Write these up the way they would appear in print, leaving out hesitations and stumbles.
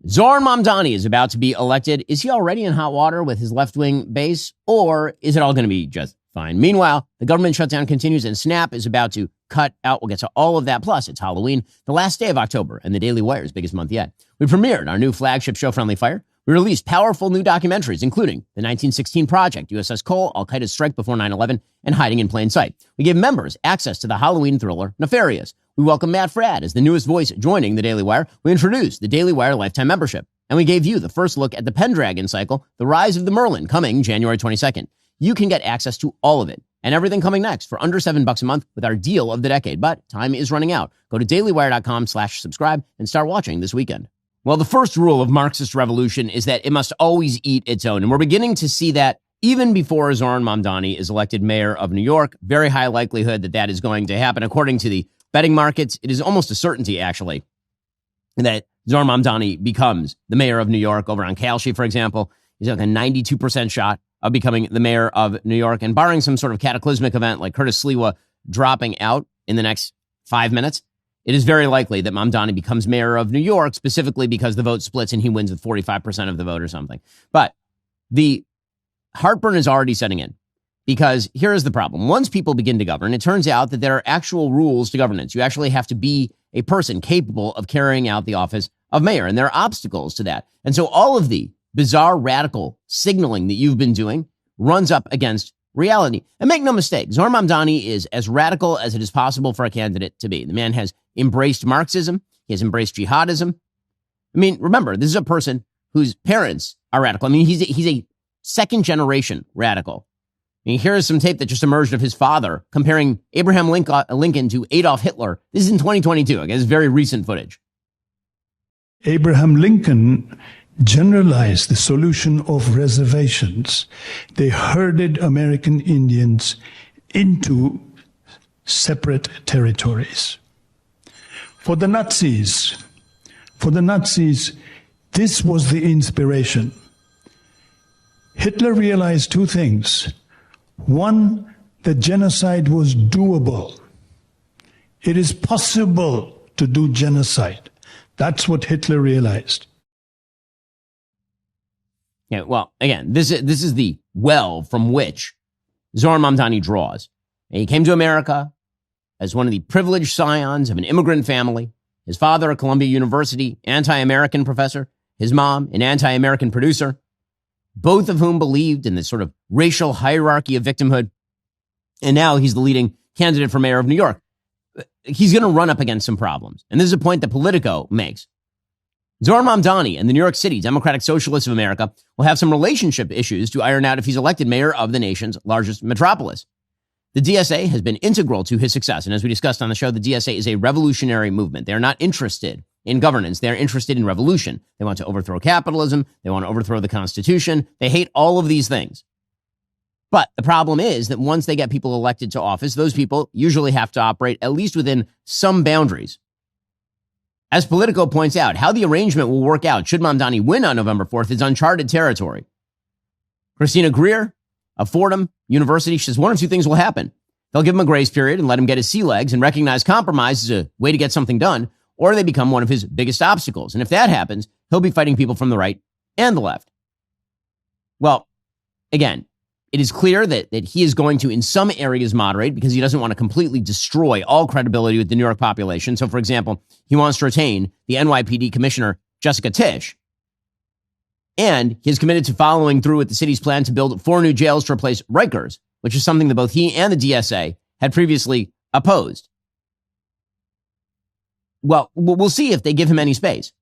Zohran Mamdani is about to be elected. Is he already in hot water with his left-wing base, or is it all going to be just fine? Meanwhile, the government shutdown continues, and Snap is about to cut out. We'll get to all of that. Plus, it's Halloween, the last day of October, and the Daily Wire's biggest month yet. We premiered our new flagship show, Friendly Fire. We released powerful new documentaries, including the 1916 Project, USS Cole, Al-Qaeda's strike before 9/11, and Hiding in Plain Sight. We gave members access to the Halloween thriller Nefarious. We welcome Matt Fradd as the newest voice joining the Daily Wire. We introduced the Daily Wire Lifetime Membership. And we gave you the first look at the Pendragon cycle, The Rise of the Merlin, coming January 22nd. You can get access to all of it and everything coming next for under $7 a month with our deal of the decade. But time is running out. Go to dailywire.com/subscribe and start watching this weekend. Well, the first rule of Marxist revolution is that it must always eat its own. And we're beginning to see that even before Zohran Mamdani is elected mayor of New York. Very high likelihood that that is going to happen. According to the betting markets, it is almost a certainty, actually, that Zohran Mamdani becomes the mayor of New York. Over on Kalshi, for example, he's like a 92% shot of becoming the mayor of New York. And barring some sort of cataclysmic event like Curtis Sliwa dropping out in the next 5 minutes, it is very likely that Mamdani becomes mayor of New York, specifically because the vote splits and he wins with 45% of the vote or something. But the heartburn is already setting in, because here is the problem. Once people begin to govern, it turns out that there are actual rules to governance. You actually have to be a person capable of carrying out the office of mayor, and there are obstacles to that. And so all of the bizarre, radical signaling that you've been doing runs up against reality. And make no mistake, Zohran Mamdani is as radical as it is possible for a candidate to be. The man has embraced Marxism. He has embraced jihadism. I mean, remember, this is a person whose parents are radical. I mean, he's a second-generation radical. I mean, here is some tape that just emerged of his father comparing Abraham Lincoln to Adolf Hitler. This is in 2022. I guess it's very recent footage. Abraham Lincoln generalized the solution of reservations. They herded American Indians into separate territories. For the Nazis, this was the inspiration. Hitler realized two things. One, that genocide was doable. It is possible to do genocide. That's what Hitler realized. Yeah, well, again, this is the well from which Zohran Mamdani draws. And he came to America as one of the privileged scions of an immigrant family. His father, a Columbia University anti-American professor. His mom, an anti-American producer. Both of whom believed in this sort of racial hierarchy of victimhood. And now he's the leading candidate for mayor of New York. He's going to run up against some problems. And this is a point that Politico makes. Zohran Mamdani and the New York City Democratic Socialists of America will have some relationship issues to iron out if he's elected mayor of the nation's largest metropolis. The DSA has been integral to his success. And as we discussed on the show, the DSA is a revolutionary movement. They're not interested in governance. They're interested in revolution. They want to overthrow capitalism. They want to overthrow the Constitution. They hate all of these things. But the problem is that once they get people elected to office, those people usually have to operate at least within some boundaries. As Politico points out, how the arrangement will work out should Mamdani win on November 4th is uncharted territory. Christina Greer of Fordham University says one or two things will happen. They'll give him a grace period and let him get his sea legs and recognize compromise as a way to get something done, or they become one of his biggest obstacles. And if that happens, he'll be fighting people from the right and the left. Well, again, it is clear that he is going to, in some areas, moderate because he doesn't want to completely destroy all credibility with the New York population. So, for example, he wants to retain the NYPD Commissioner, Jessica Tisch. And he is committed to following through with the city's plan to build 4 new jails to replace Rikers, which is something that both he and the DSA had previously opposed. Well, we'll see if they give him any space.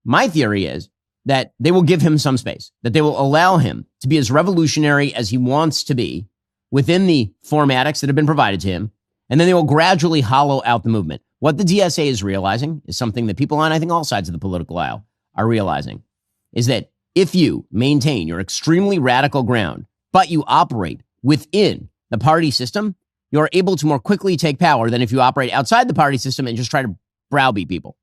My theory is that they will give him some space, that they will allow him to be as revolutionary as he wants to be within the formatics that have been provided to him, and then they will gradually hollow out the movement. What the DSA is realizing is something that people on, I think, all sides of the political aisle are realizing, is that if you maintain your extremely radical ground, but you operate within the party system, you're able to more quickly take power than if you operate outside the party system and just try to browbeat people.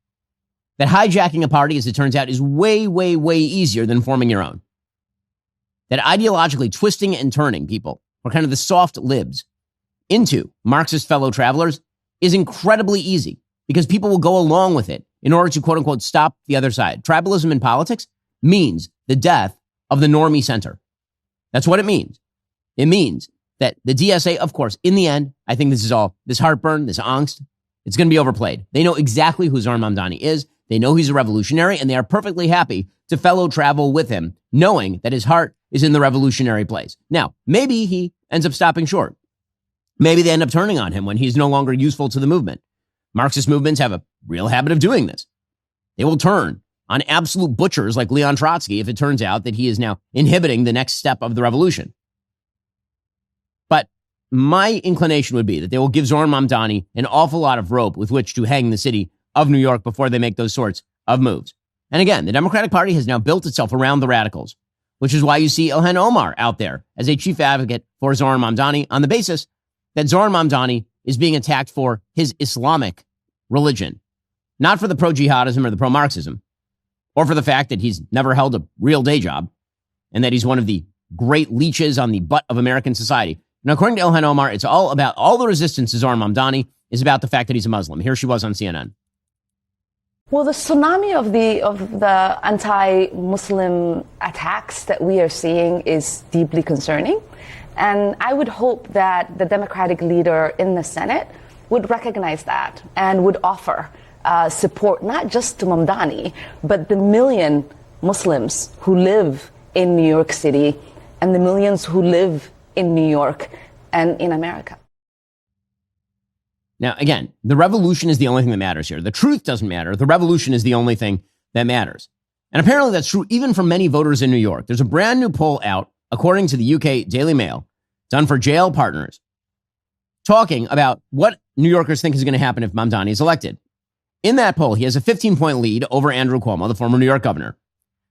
That hijacking a party, as it turns out, is way, way, way easier than forming your own. That ideologically twisting and turning people, or kind of the soft libs, into Marxist fellow travelers is incredibly easy because people will go along with it in order to, quote unquote, stop the other side. Tribalism in politics means the death of the normie center. That's what it means. It means that the DSA, of course, in the end, I think this heartburn, this angst, it's going to be overplayed. They know exactly who Zohran Mamdani is. They know he's a revolutionary, and they are perfectly happy to fellow travel with him, knowing that his heart is in the revolutionary place. Now, maybe he ends up stopping short. Maybe they end up turning on him when he's no longer useful to the movement. Marxist movements have a real habit of doing this. They will turn on absolute butchers like Leon Trotsky if it turns out that he is now inhibiting the next step of the revolution. But my inclination would be that they will give Zohran Mamdani an awful lot of rope with which to hang the city of New York before they make those sorts of moves. And again, the Democratic Party has now built itself around the radicals, which is why you see Ilhan Omar out there as a chief advocate for Zohran Mamdani on the basis that Zohran Mamdani is being attacked for his Islamic religion, not for the pro-jihadism or the pro-Marxism, or for the fact that he's never held a real day job and that he's one of the great leeches on the butt of American society. Now, according to Ilhan Omar, it's all about all the resistance to Zohran Mamdani is about the fact that he's a Muslim. Here she was on CNN. Well, the tsunami of the anti-Muslim attacks that we are seeing is deeply concerning. And I would hope that the Democratic leader in the Senate would recognize that and would offer support, not just to Mamdani, but the million Muslims who live in New York City and the millions who live in New York and in America. Now, again, the revolution is the only thing that matters here. The truth doesn't matter. The revolution is the only thing that matters. And apparently that's true even for many voters in New York. There's a brand new poll out, according to the UK Daily Mail, done for Jail Partners, talking about what New Yorkers think is going to happen if Mamdani is elected. In that poll, he has a 15-point lead over Andrew Cuomo, the former New York governor.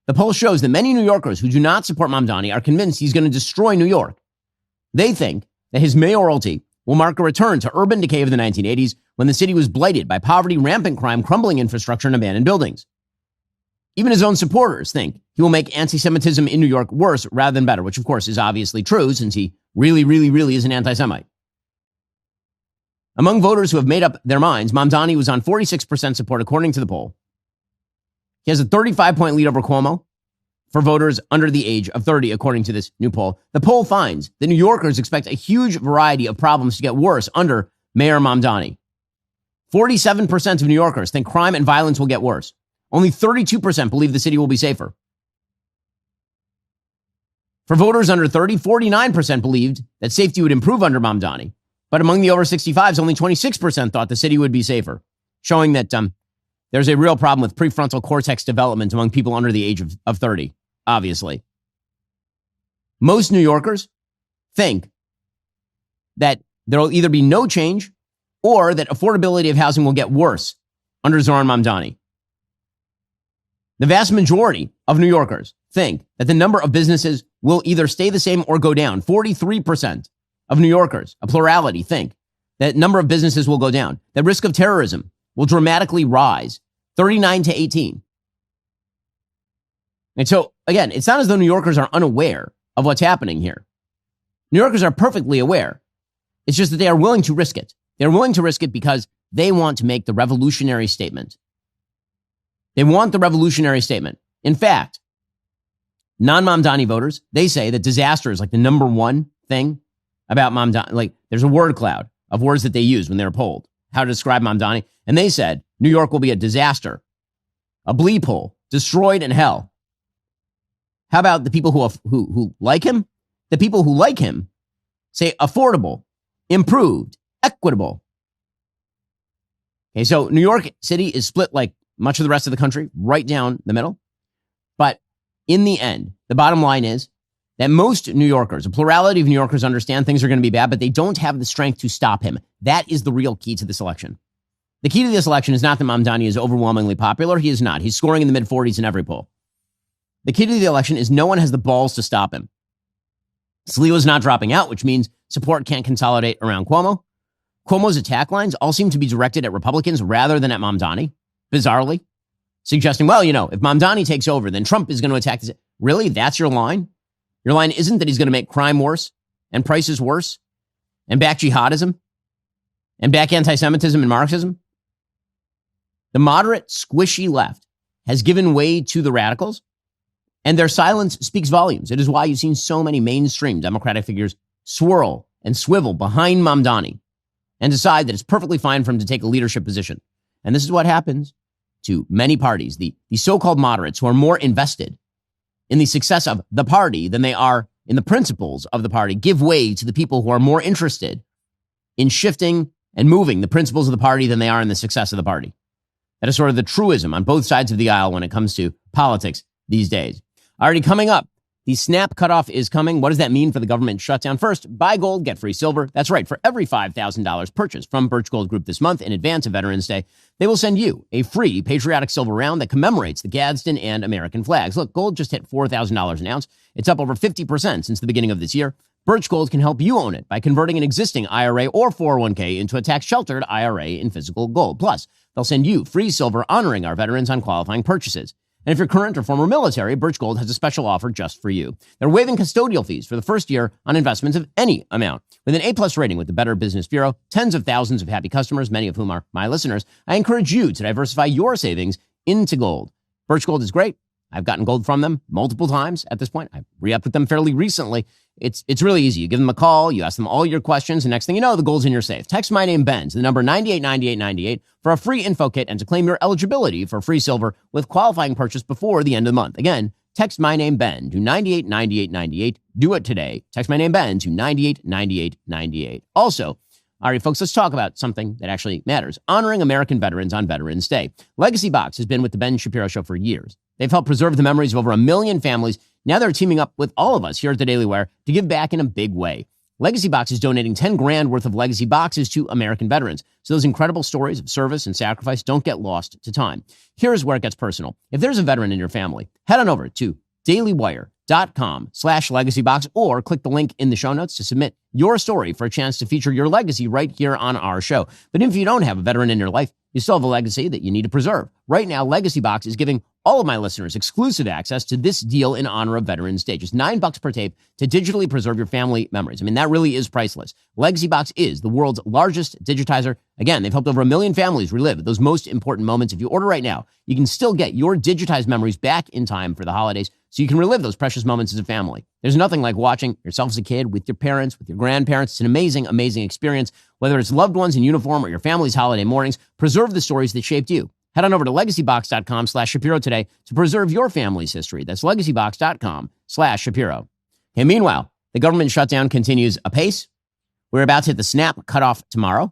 The poll shows that many New Yorkers who do not support Mamdani are convinced he's going to destroy New York. They think that his mayoralty will mark a return to urban decay of the 1980s when the city was blighted by poverty, rampant crime, crumbling infrastructure, and abandoned buildings. Even his own supporters think he will make anti-Semitism in New York worse rather than better, which of course is obviously true since he really, really, really is an anti-Semite. Among voters who have made up their minds, Mamdani was on 46% support according to the poll. He has a 35-point lead over Cuomo for voters under the age of 30, according to this new poll. The poll finds that New Yorkers expect a huge variety of problems to get worse under Mayor Mamdani. 47% of New Yorkers think crime and violence will get worse. Only 32% believe the city will be safer. For voters under 30, 49% believed that safety would improve under Mamdani. But among the over 65s, only 26% thought the city would be safer, showing that there's a real problem with prefrontal cortex development among people under the age of 30, obviously. Most New Yorkers think that there will either be no change or that affordability of housing will get worse under Zohran Mamdani. The vast majority of New Yorkers think that the number of businesses will either stay the same or go down. 43% of New Yorkers, a plurality, think that number of businesses will go down. The risk of terrorism will dramatically rise, 39 to 18. And so, again, it's not as though New Yorkers are unaware of what's happening here. New Yorkers are perfectly aware. It's just that they are willing to risk it. They're willing to risk it because they want to make the revolutionary statement. They want the revolutionary statement. In fact, non-Mamdani voters, they say that disaster is like the number one thing about Mamdani. Like, there's a word cloud of words that they use when they're polled, how to describe Mamdani. And they said, New York will be a disaster, a bleep hole, destroyed in hell. How about the people who like him? The people who like him say affordable, improved, equitable. Okay, so New York City is split like much of the rest of the country, right down the middle. But in the end, the bottom line is that most New Yorkers, a plurality of New Yorkers, understand things are going to be bad, but they don't have the strength to stop him. That is the real key to this election. The key to this election is not that Mamdani is overwhelmingly popular. He is not. He's scoring in the mid-40s in every poll. The key to the election is no one has the balls to stop him. Sliwa's not dropping out, which means support can't consolidate around Cuomo. Cuomo's attack lines all seem to be directed at Republicans rather than at Mamdani, bizarrely, suggesting, well, if Mamdani takes over, then Trump is going to attack this. Really? That's your line? Your line isn't that he's going to make crime worse and prices worse and back jihadism and back anti-Semitism and Marxism? The moderate, squishy left has given way to the radicals, and their silence speaks volumes. It is why you've seen so many mainstream Democratic figures swirl and swivel behind Mamdani and decide that it's perfectly fine for him to take a leadership position. And this is what happens to many parties, the so-called moderates who are more invested in the success of the party than they are in the principles of the party, give way to the people who are more interested in shifting and moving the principles of the party than they are in the success of the party. That is sort of the truism on both sides of the aisle when it comes to politics these days. Already coming up, the snap cutoff is coming. What does that mean for the government shutdown? First, buy gold, get free silver. That's right. For every $5,000 purchased from Birch Gold Group this month in advance of Veterans Day, they will send you a free patriotic silver round that commemorates the Gadsden and American flags. Look, gold just hit $4,000 an ounce. It's up over 50% since the beginning of this year. Birch Gold can help you own it by converting an existing IRA or 401k into a tax-sheltered IRA in physical gold. Plus, they'll send you free silver honoring our veterans on qualifying purchases. And if you're current or former military, Birch Gold has a special offer just for you. They're waiving custodial fees for the first year on investments of any amount. With an A+ rating with the Better Business Bureau, tens of thousands of happy customers, many of whom are my listeners, I encourage you to diversify your savings into gold. Birch Gold is great. I've gotten gold from them multiple times at this point. I re-upped with them fairly recently. It's really easy. You give them a call, you ask them all your questions, and next thing you know, the gold's in your safe. Text my name, Ben, to the number 989898 for a free info kit and to claim your eligibility for free silver with qualifying purchase before the end of the month. Again, text my name, Ben, to 989898. Do it today. Text my name, Ben, to 989898. Also, all right, folks, let's talk about something that actually matters. Honoring American veterans on Veterans Day. Legacy Box has been with the Ben Shapiro Show for years. They've helped preserve the memories of over 1 million families. Now they're teaming up with all of us here at the Daily Wire to give back in a big way. Legacy Box is donating 10 grand worth of legacy boxes to American veterans. So those incredible stories of service and sacrifice don't get lost to time. Here's where it gets personal. If there's a veteran in your family, head on over to dailywire.com/legacybox or click the link in the show notes to submit your story for a chance to feature your legacy right here on our show. But if you don't have a veteran in your life, you still have a legacy that you need to preserve. Right now, Legacy Box is giving all of my listeners exclusive access to this deal in honor of Veterans Day. Just $9 per tape to digitally preserve your family memories. I mean, that really is priceless. Legacy Box is the world's largest digitizer. Again, they've helped over 1 million families relive those most important moments. If you order right now, you can still get your digitized memories back in time for the holidays so you can relive those precious moments as a family. There's nothing like watching yourself as a kid with your parents, with your grandparents. It's an amazing, amazing experience. Whether it's loved ones in uniform or your family's holiday mornings, preserve the stories that shaped you. Head on over to legacybox.com/Shapiro today to preserve your family's history. That's legacybox.com/Shapiro. Okay, meanwhile, the government shutdown continues apace. We're about to hit the SNAP cutoff tomorrow.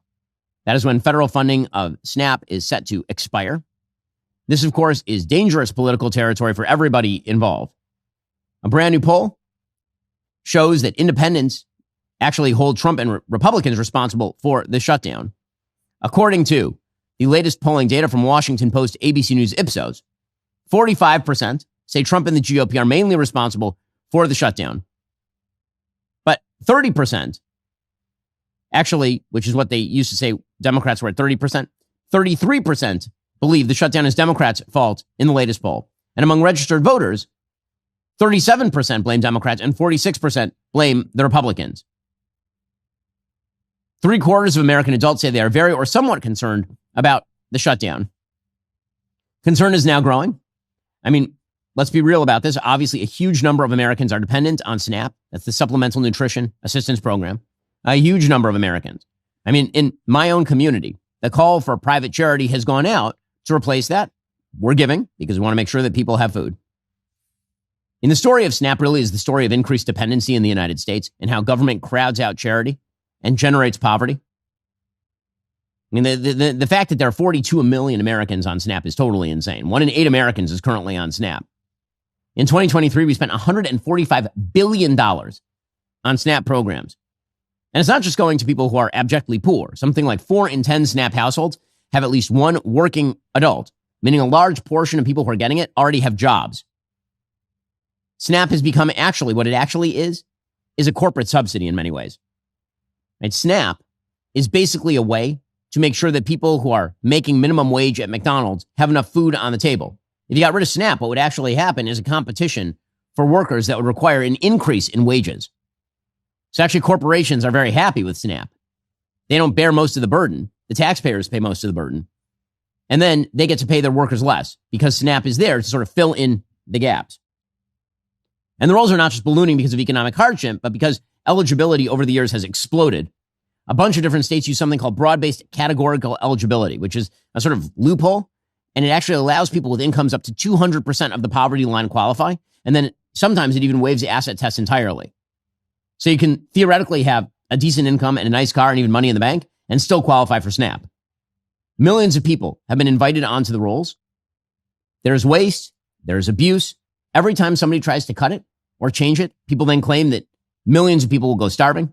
That is when federal funding of SNAP is set to expire. This, of course, is dangerous political territory for everybody involved. A brand new poll shows that independents actually hold Trump and Republicans responsible for the shutdown. According to the latest polling data from Washington Post, ABC News, Ipsos, 45% say Trump and the GOP are mainly responsible for the shutdown. But 30%, actually, which is what they used to say Democrats were at 30%, 33% believe the shutdown is Democrats' fault in the latest poll. And among registered voters, 37% blame Democrats and 46% blame the Republicans. 3/4 of American adults say they are very or somewhat concerned about the shutdown. Concern is now growing. I mean, let's be real about this. Obviously, a huge number of Americans are dependent on SNAP. That's the Supplemental Nutrition Assistance Program. A huge number of Americans. I mean, in my own community, the call for private charity has gone out to replace that. We're giving because we want to make sure that people have food. In the story of SNAP really is the story of increased dependency in the United States and how government crowds out charity and generates poverty. I mean, the fact that there are 42 million Americans on SNAP is totally insane. 1 in 8 Americans is currently on SNAP. In 2023, we spent $145 billion on SNAP programs. And it's not just going to people who are abjectly poor. Something like 4 in 10 SNAP households have at least one working adult, meaning a large portion of people who are getting it already have jobs. SNAP has become actually what it actually is a corporate subsidy in many ways. And SNAP is basically a way to make sure that people who are making minimum wage at McDonald's have enough food on the table. If you got rid of SNAP, what would actually happen is a competition for workers that would require an increase in wages. So actually, corporations are very happy with SNAP. They don't bear most of the burden. The taxpayers pay most of the burden. And then they get to pay their workers less because SNAP is there to sort of fill in the gaps. And the rolls are not just ballooning because of economic hardship, but because eligibility over the years has exploded. A bunch of different states use something called broad-based categorical eligibility, which is a sort of loophole. And it actually allows people with incomes up to 200% of the poverty line qualify. And then sometimes it even waives the asset test entirely. So you can theoretically have a decent income and a nice car and even money in the bank and still qualify for SNAP. Millions of people have been invited onto the rolls. There's waste. There's abuse. Every time somebody tries to cut it or change it, people then claim that millions of people will go starving.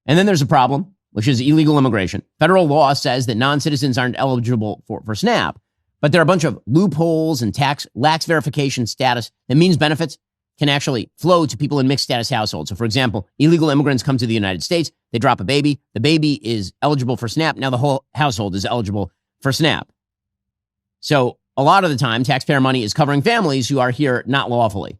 And then there's a problem, which is illegal immigration. Federal law says that non-citizens aren't eligible for SNAP, but there are a bunch of loopholes and lax verification status that means benefits can actually flow to people in mixed status households. So, for example, illegal immigrants come to the United States, they drop a baby, the baby is eligible for SNAP, now the whole household is eligible for SNAP. So a lot of the time, taxpayer money is covering families who are here not lawfully.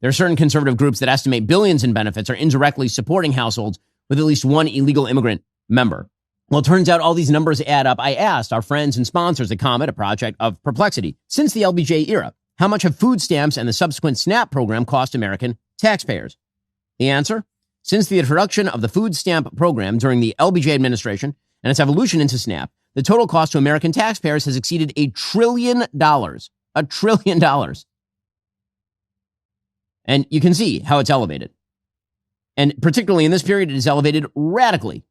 There are certain conservative groups that estimate billions in benefits are indirectly supporting households with at least one illegal immigrant member. Well, it turns out all these numbers add up. I asked our friends and sponsors at Comet, a project of perplexity, since the LBJ era, how much have food stamps and the subsequent SNAP program cost American taxpayers? The answer? Since the introduction of the food stamp program during the LBJ administration and its evolution into SNAP, the total cost to American taxpayers has exceeded $1 trillion. $1 trillion. And you can see how it's elevated. And particularly in this period, it is elevated radically.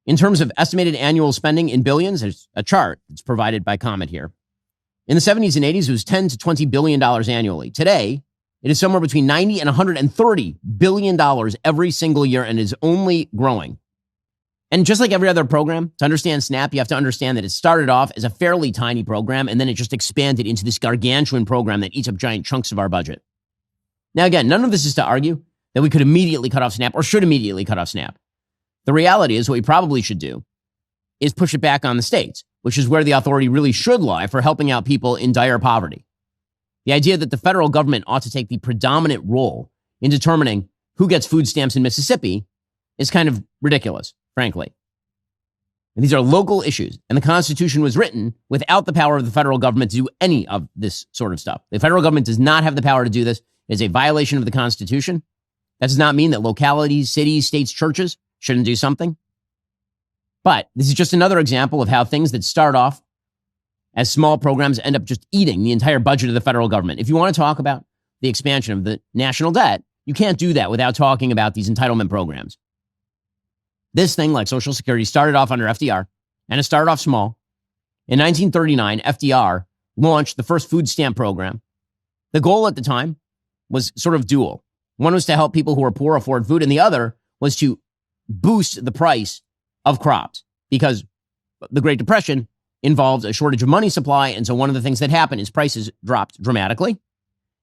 In terms of estimated annual spending in billions, there's a chart that's provided by Comet here. In the 70s and 80s, it was $10 to $20 billion annually. Today, it is somewhere between $90 and $130 billion every single year and is only growing. And just like every other program, to understand SNAP, you have to understand that it started off as a fairly tiny program, and then it just expanded into this gargantuan program that eats up giant chunks of our budget. Now, again, none of this is to argue that we could immediately cut off SNAP or should immediately cut off SNAP. The reality is what we probably should do is push it back on the states, which is where the authority really should lie for helping out people in dire poverty. The idea that the federal government ought to take the predominant role in determining who gets food stamps in Mississippi is kind of ridiculous, frankly. And these are local issues, and the Constitution was written without the power of the federal government to do any of this sort of stuff. The federal government does not have the power to do this. It is a violation of the Constitution. That does not mean that localities, cities, states, churches shouldn't do something. But this is just another example of how things that start off as small programs end up just eating the entire budget of the federal government. If you want to talk about the expansion of the national debt, you can't do that without talking about these entitlement programs. This thing, like Social Security, started off under FDR, and it started off small. In 1939, FDR launched the first food stamp program. The goal at the time was sort of dual. One was to help people who were poor afford food, and the other was to boost the price of crops, because the Great Depression involved a shortage of money supply. And so one of the things that happened is prices dropped dramatically.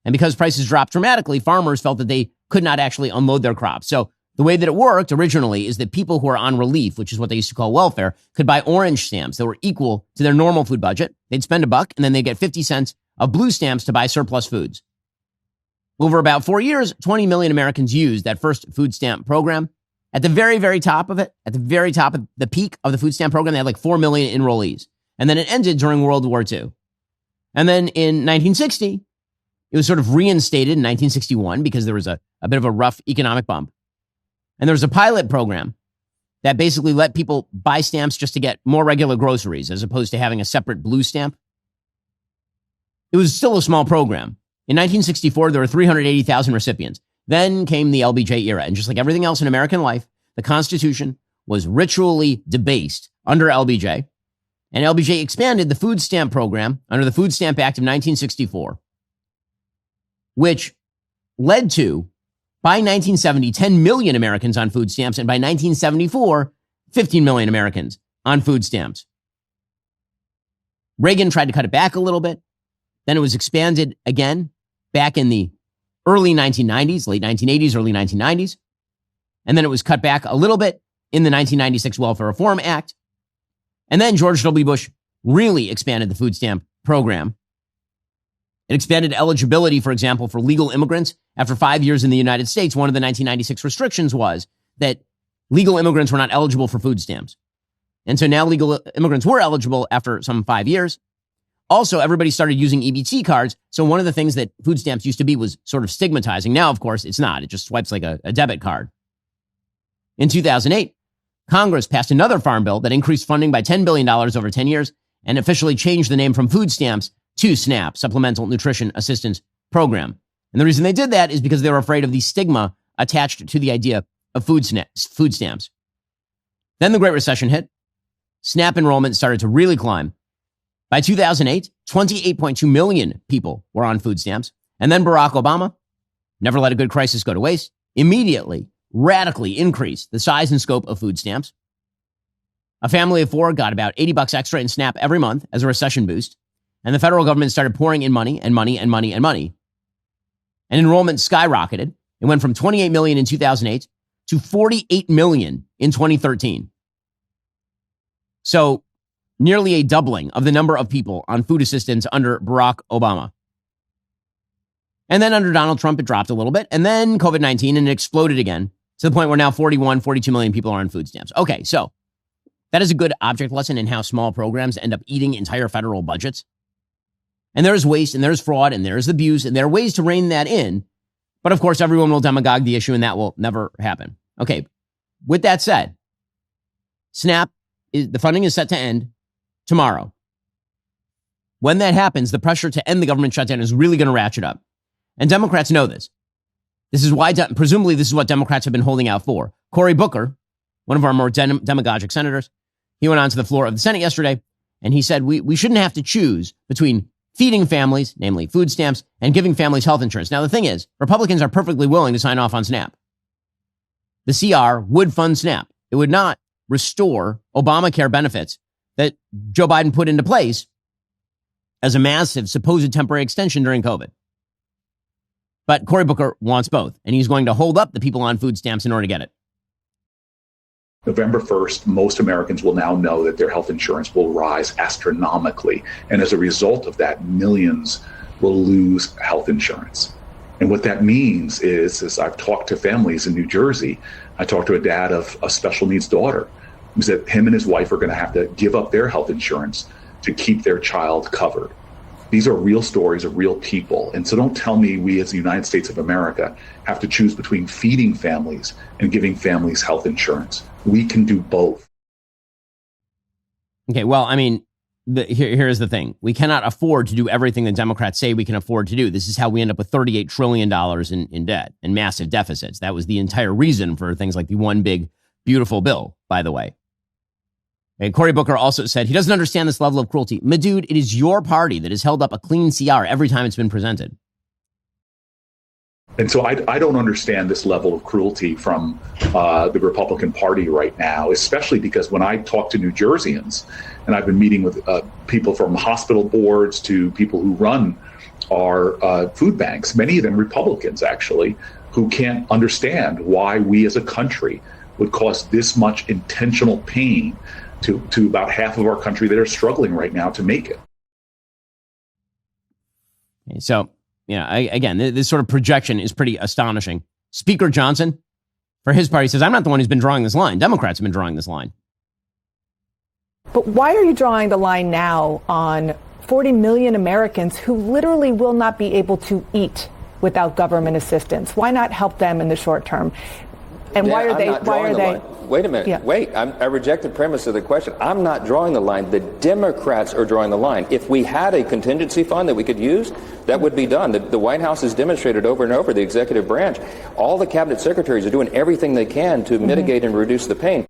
And because prices dropped dramatically, farmers felt that they could not actually unload their crops. So the way that it worked originally is that people who are on relief, which is what they used to call welfare, could buy orange stamps that were equal to their normal food budget. They'd spend $1 and then they'd get 50 cents of blue stamps to buy surplus foods. Over about 4 years, 20 million Americans used that first food stamp program. At the very, very top of it, at the very top of the peak of the food stamp program, they had like 4 million enrollees. And then it ended during World War II. And then in 1960, it was sort of reinstated in 1961 because there was a bit of a rough economic bump. And there was a pilot program that basically let people buy stamps just to get more regular groceries as opposed to having a separate blue stamp. It was still a small program. In 1964, there were 380,000 recipients. Then came the LBJ era. And just like everything else in American life, the Constitution was ritually debased under LBJ. And LBJ expanded the food stamp program under the Food Stamp Act of 1964, which led to, by 1970, 10 million Americans on food stamps. And by 1974, 15 million Americans on food stamps. Reagan tried to cut it back a little bit. Then it was expanded again back in the early 1990s, late 1980s, early 1990s. And then it was cut back a little bit in the 1996 Welfare Reform Act. And then George W. Bush really expanded the food stamp program. It expanded eligibility, for example, for legal immigrants. After 5 years in the United States, one of the 1996 restrictions was that legal immigrants were not eligible for food stamps. And so now legal immigrants were eligible after some 5 years. Also, everybody started using EBT cards. So one of the things that food stamps used to be was sort of stigmatizing. Now, of course, it's not. It just swipes like a debit card. In 2008, Congress passed another farm bill that increased funding by $10 billion over 10 years and officially changed the name from food stamps to SNAP, Supplemental Nutrition Assistance Program. And the reason they did that is because they were afraid of the stigma attached to the idea of food stamps. Then the Great Recession hit. SNAP enrollment started to really climb. By 2008, 28.2 million people were on food stamps. And then Barack Obama, never let a good crisis go to waste, immediately, radically increased the size and scope of food stamps. A family of 4 got about $80 extra in SNAP every month as a recession boost. And the federal government started pouring in money and money and money and money. And enrollment skyrocketed. It went from 28 million in 2008 to 48 million in 2013. So nearly a doubling of the number of people on food assistance under Barack Obama. And then under Donald Trump, it dropped a little bit. And then COVID-19, and it exploded again to the point where now 42 million people are on food stamps. Okay, so that is a good object lesson in how small programs end up eating entire federal budgets. And there's waste, and there's fraud, and there's abuse, and there are ways to rein that in. But of course, everyone will demagogue the issue, and that will never happen. Okay, with that said, SNAP, the funding is set to end tomorrow. When that happens, the pressure to end the government shutdown is really going to ratchet up. And Democrats know this. This is why, presumably, this is what Democrats have been holding out for. Cory Booker, one of our more demagogic senators, he went onto the floor of the Senate yesterday, and he said we shouldn't have to choose between feeding families, namely food stamps, and giving families health insurance. Now, the thing is, Republicans are perfectly willing to sign off on SNAP. The CR would fund SNAP. It would not restore Obamacare benefits that Joe Biden put into place as a massive supposed temporary extension during COVID. But Cory Booker wants both, and he's going to hold up the people on food stamps in order to get it. November 1st, most Americans will now know that their health insurance will rise astronomically. And as a result of that, millions will lose health insurance. And what that means is, as I've talked to families in New Jersey, I talked to a dad of a special needs daughter who said him and his wife are going to have to give up their health insurance to keep their child covered. These are real stories of real people. And so don't tell me we as the United States of America have to choose between feeding families and giving families health insurance. We can do both. Okay, well, I mean, here's the thing. We cannot afford to do everything the Democrats say we can afford to do. This is how we end up with $38 trillion in debt and massive deficits. That was the entire reason for things like the one big, beautiful bill, by the way. And Cory Booker also said he doesn't understand this level of cruelty. My dude, it is your party that has held up a clean CR every time it's been presented. And so I don't understand this level of cruelty from the Republican Party right now, especially because when I talk to New Jerseyans, and I've been meeting with people from hospital boards to people who run our food banks, many of them Republicans actually, who can't understand why we as a country would cause this much intentional pain to about half of our country that are struggling right now to make it. So, again, this sort of projection is pretty astonishing. Speaker Johnson, for his part, he says, I'm not the one who's been drawing this line. Democrats have been drawing this line. But why are you drawing the line now on 40 million Americans who literally will not be able to eat without government assistance? Why not help them in the short term? And why are they? Wait a minute. Yeah. Wait, I reject the premise of the question. I'm not drawing the line. The Democrats are drawing the line. If we had a contingency fund that we could use, that would be done. The White House has demonstrated over and over, the executive branch, all the cabinet secretaries are doing everything they can to mitigate and reduce the pain.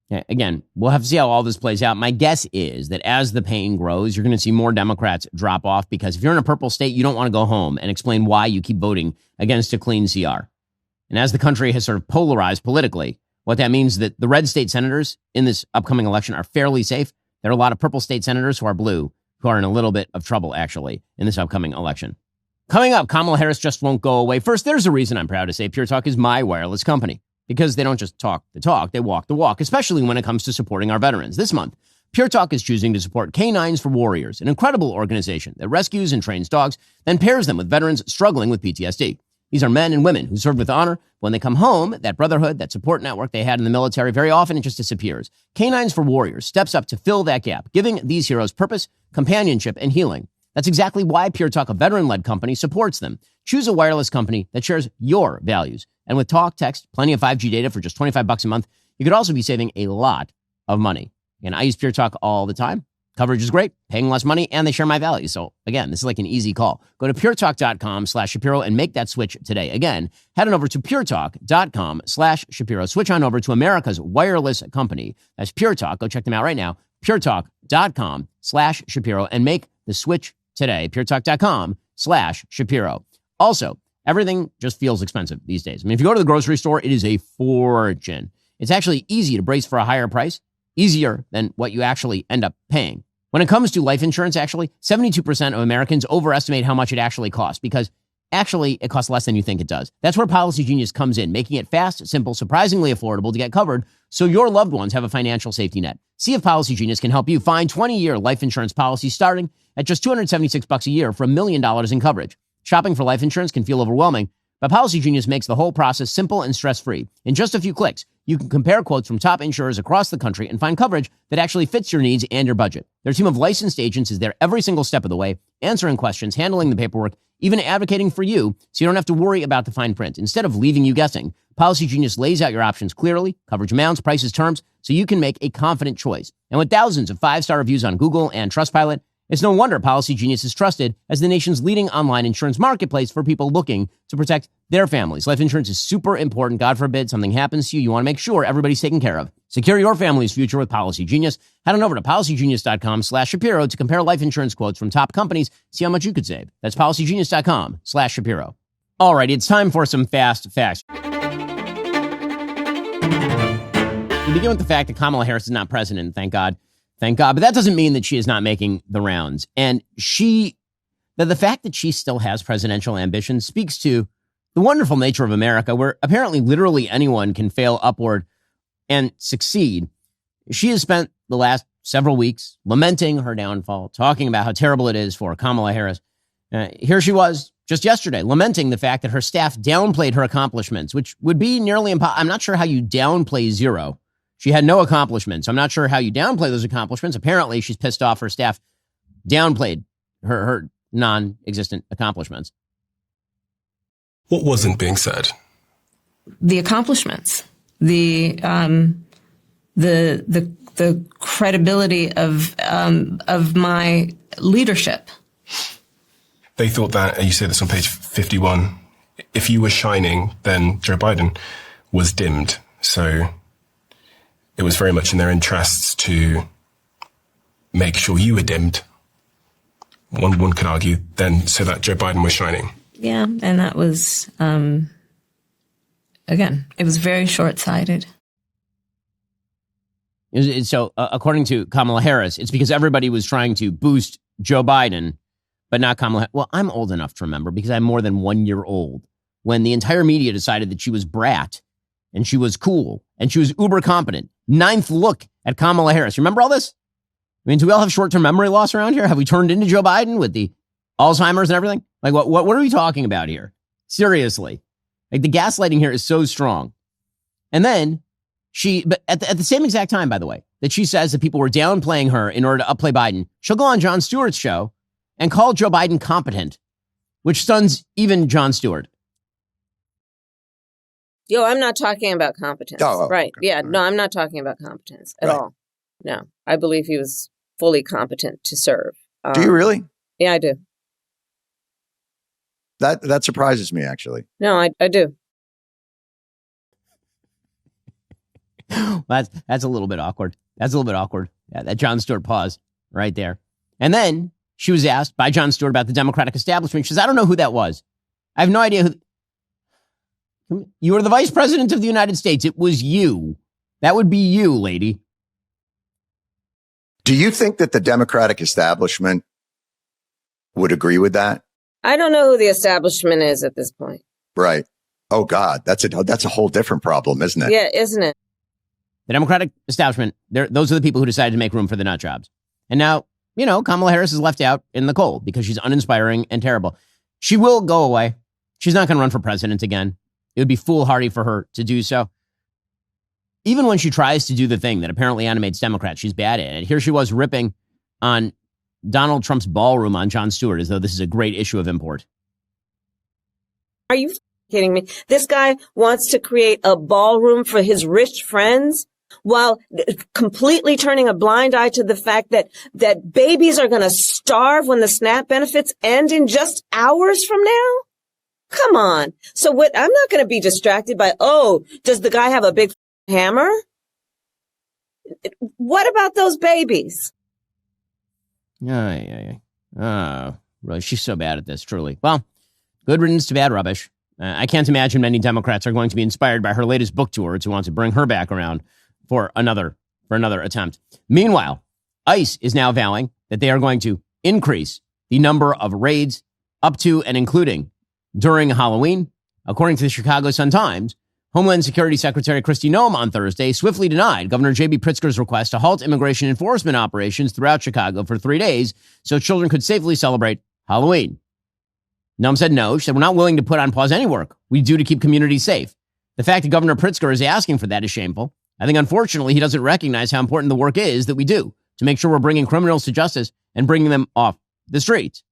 Yeah, again, we'll have to see how all this plays out. My guess is that as the pain grows, you're going to see more Democrats drop off, because if you're in a purple state, you don't want to go home and explain why you keep voting against a clean CR. And as the country has sort of polarized politically, what that means is that the red state senators in this upcoming election are fairly safe. There are a lot of purple state senators who are blue, who are in a little bit of trouble, actually, in this upcoming election. Coming up, Kamala Harris just won't go away. First, there's a reason I'm proud to say Pure Talk is my wireless company, because they don't just talk the talk, they walk the walk, especially when it comes to supporting our veterans. This month, Pure Talk is choosing to support Canines for Warriors, an incredible organization that rescues and trains dogs, then pairs them with veterans struggling with PTSD. These are men and women who served with honor. When they come home, that brotherhood, that support network they had in the military, very often it just disappears. Canines for Warriors steps up to fill that gap, giving these heroes purpose, companionship, and healing. That's exactly why Pure Talk, a veteran-led company, supports them. Choose a wireless company that shares your values. And with talk, text, plenty of 5G data for just $25 a month, you could also be saving a lot of money. And I use Pure Talk all the time. Coverage is great, paying less money, and they share my values. So again, this is like an easy call. Go to puretalk.com/Shapiro and make that switch today. Again, head on over to puretalk.com/Shapiro. Switch on over to America's wireless company. That's Pure Talk. Go check them out right now. puretalk.com/Shapiro and make the switch today. puretalk.com/Shapiro. Also, everything just feels expensive these days. I mean, if you go to the grocery store, it is a fortune. It's actually easy to brace for a higher price, easier than what you actually end up paying. When it comes to life insurance, actually, 72% of Americans overestimate how much it actually costs because actually it costs less than you think it does. That's where Policy Genius comes in, making it fast, simple, surprisingly affordable to get covered so your loved ones have a financial safety net. See if Policy Genius can help you find 20-year life insurance policies starting at just $276 a year for $1 million in coverage. Shopping for life insurance can feel overwhelming, but Policy Genius makes the whole process simple and stress-free. In just a few clicks, you can compare quotes from top insurers across the country and find coverage that actually fits your needs and your budget. Their team of licensed agents is there every single step of the way, answering questions, handling the paperwork, even advocating for you so you don't have to worry about the fine print. Instead of leaving you guessing, Policy Genius lays out your options clearly, coverage amounts, prices, terms, so you can make a confident choice. And with thousands of 5-star reviews on Google and Trustpilot, it's no wonder Policy Genius is trusted as the nation's leading online insurance marketplace for people looking to protect their families. Life insurance is super important. God forbid something happens to you. You want to make sure everybody's taken care of. Secure your family's future with Policy Genius. Head on over to policygenius.com/Shapiro to compare life insurance quotes from top companies. See how much you could save. That's policygenius.com/Shapiro. All right, it's time for some fast facts. We begin with the fact that Kamala Harris is not president, thank God. Thank God. But that doesn't mean that she is not making the rounds. And the fact that she still has presidential ambitions speaks to the wonderful nature of America, where apparently literally anyone can fail upward and succeed. She has spent the last several weeks lamenting her downfall, talking about how terrible it is for Kamala Harris. Here she was just yesterday lamenting the fact that her staff downplayed her accomplishments, which would be nearly impossible. I'm not sure how you downplay zero. She had no accomplishments. I'm not sure how you downplay those accomplishments. Apparently, she's pissed off her staff downplayed her non-existent accomplishments. What wasn't being said? The accomplishments, the credibility of my leadership. They thought that, and you say this on page 51, if you were shining, then Joe Biden was dimmed. So it was very much in their interests to make sure you were dimmed. One could argue then so that Joe Biden was shining. Yeah, and that was, again, it was very short-sighted. So according to Kamala Harris, it's because everybody was trying to boost Joe Biden, but not Kamala. Well, I'm old enough to remember because I'm more than 1 year old when the entire media decided that she was brat and she was cool and she was uber competent. 9th look at Kamala Harris. Remember all this? I mean, do we all have short-term memory loss around here? Have we turned into Joe Biden with the Alzheimer's and everything? Like, what are we talking about here? Seriously. Like, the gaslighting here is so strong. And then but at the same exact time, by the way, that she says that people were downplaying her in order to upplay Biden, she'll go on Jon Stewart's show and call Joe Biden competent, which stuns even Jon Stewart. Yo, I'm not talking about competence. Oh, right. okay. Yeah. No, I'm not talking about competence at Right. all. No, I believe he was fully competent to serve. Do you really? Yeah, I do. That surprises me, actually. No, I do. Well, that's a little bit awkward. That's a little bit awkward. Yeah, that Jon Stewart pause right there. And then she was asked by Jon Stewart about the Democratic establishment. She says, I don't know who that was. I have no idea who. You were the vice president of the United States. It was you. That would be you, lady. Do you think that the Democratic establishment would agree with that? I don't know who the establishment is at this point. Right. Oh, God, that's a whole different problem, isn't it? Yeah, isn't it? The Democratic establishment, those are the people who decided to make room for the nut jobs. And now, Kamala Harris is left out in the cold because she's uninspiring and terrible. She will go away. She's not going to run for president again. It would be foolhardy for her to do so. Even when she tries to do the thing that apparently animates Democrats, she's bad at it. Here she was ripping on Donald Trump's ballroom on Jon Stewart as though this is a great issue of import. Are you kidding me? This guy wants to create a ballroom for his rich friends while completely turning a blind eye to the fact that babies are going to starve when the SNAP benefits end in just hours from now? Come on. So what? I'm not going to be distracted by, oh, does the guy have a big hammer? What about those babies? Really, she's so bad at this, truly. Well, good riddance to bad rubbish. I can't imagine many Democrats are going to be inspired by her latest book tour to want to bring her back around for another attempt. Meanwhile, ICE is now vowing that they are going to increase the number of raids up to and including during Halloween. According to the Chicago Sun-Times, Homeland Security Secretary Kristi Noem on Thursday swiftly denied Governor J.B. Pritzker's request to halt immigration enforcement operations throughout Chicago for 3 days so children could safely celebrate Halloween. Noem said no. She said, we're not willing to put on pause any work we do to keep communities safe. The fact that Governor Pritzker is asking for that is shameful. I think, unfortunately, he doesn't recognize how important the work is that we do to make sure we're bringing criminals to justice and bringing them off the streets.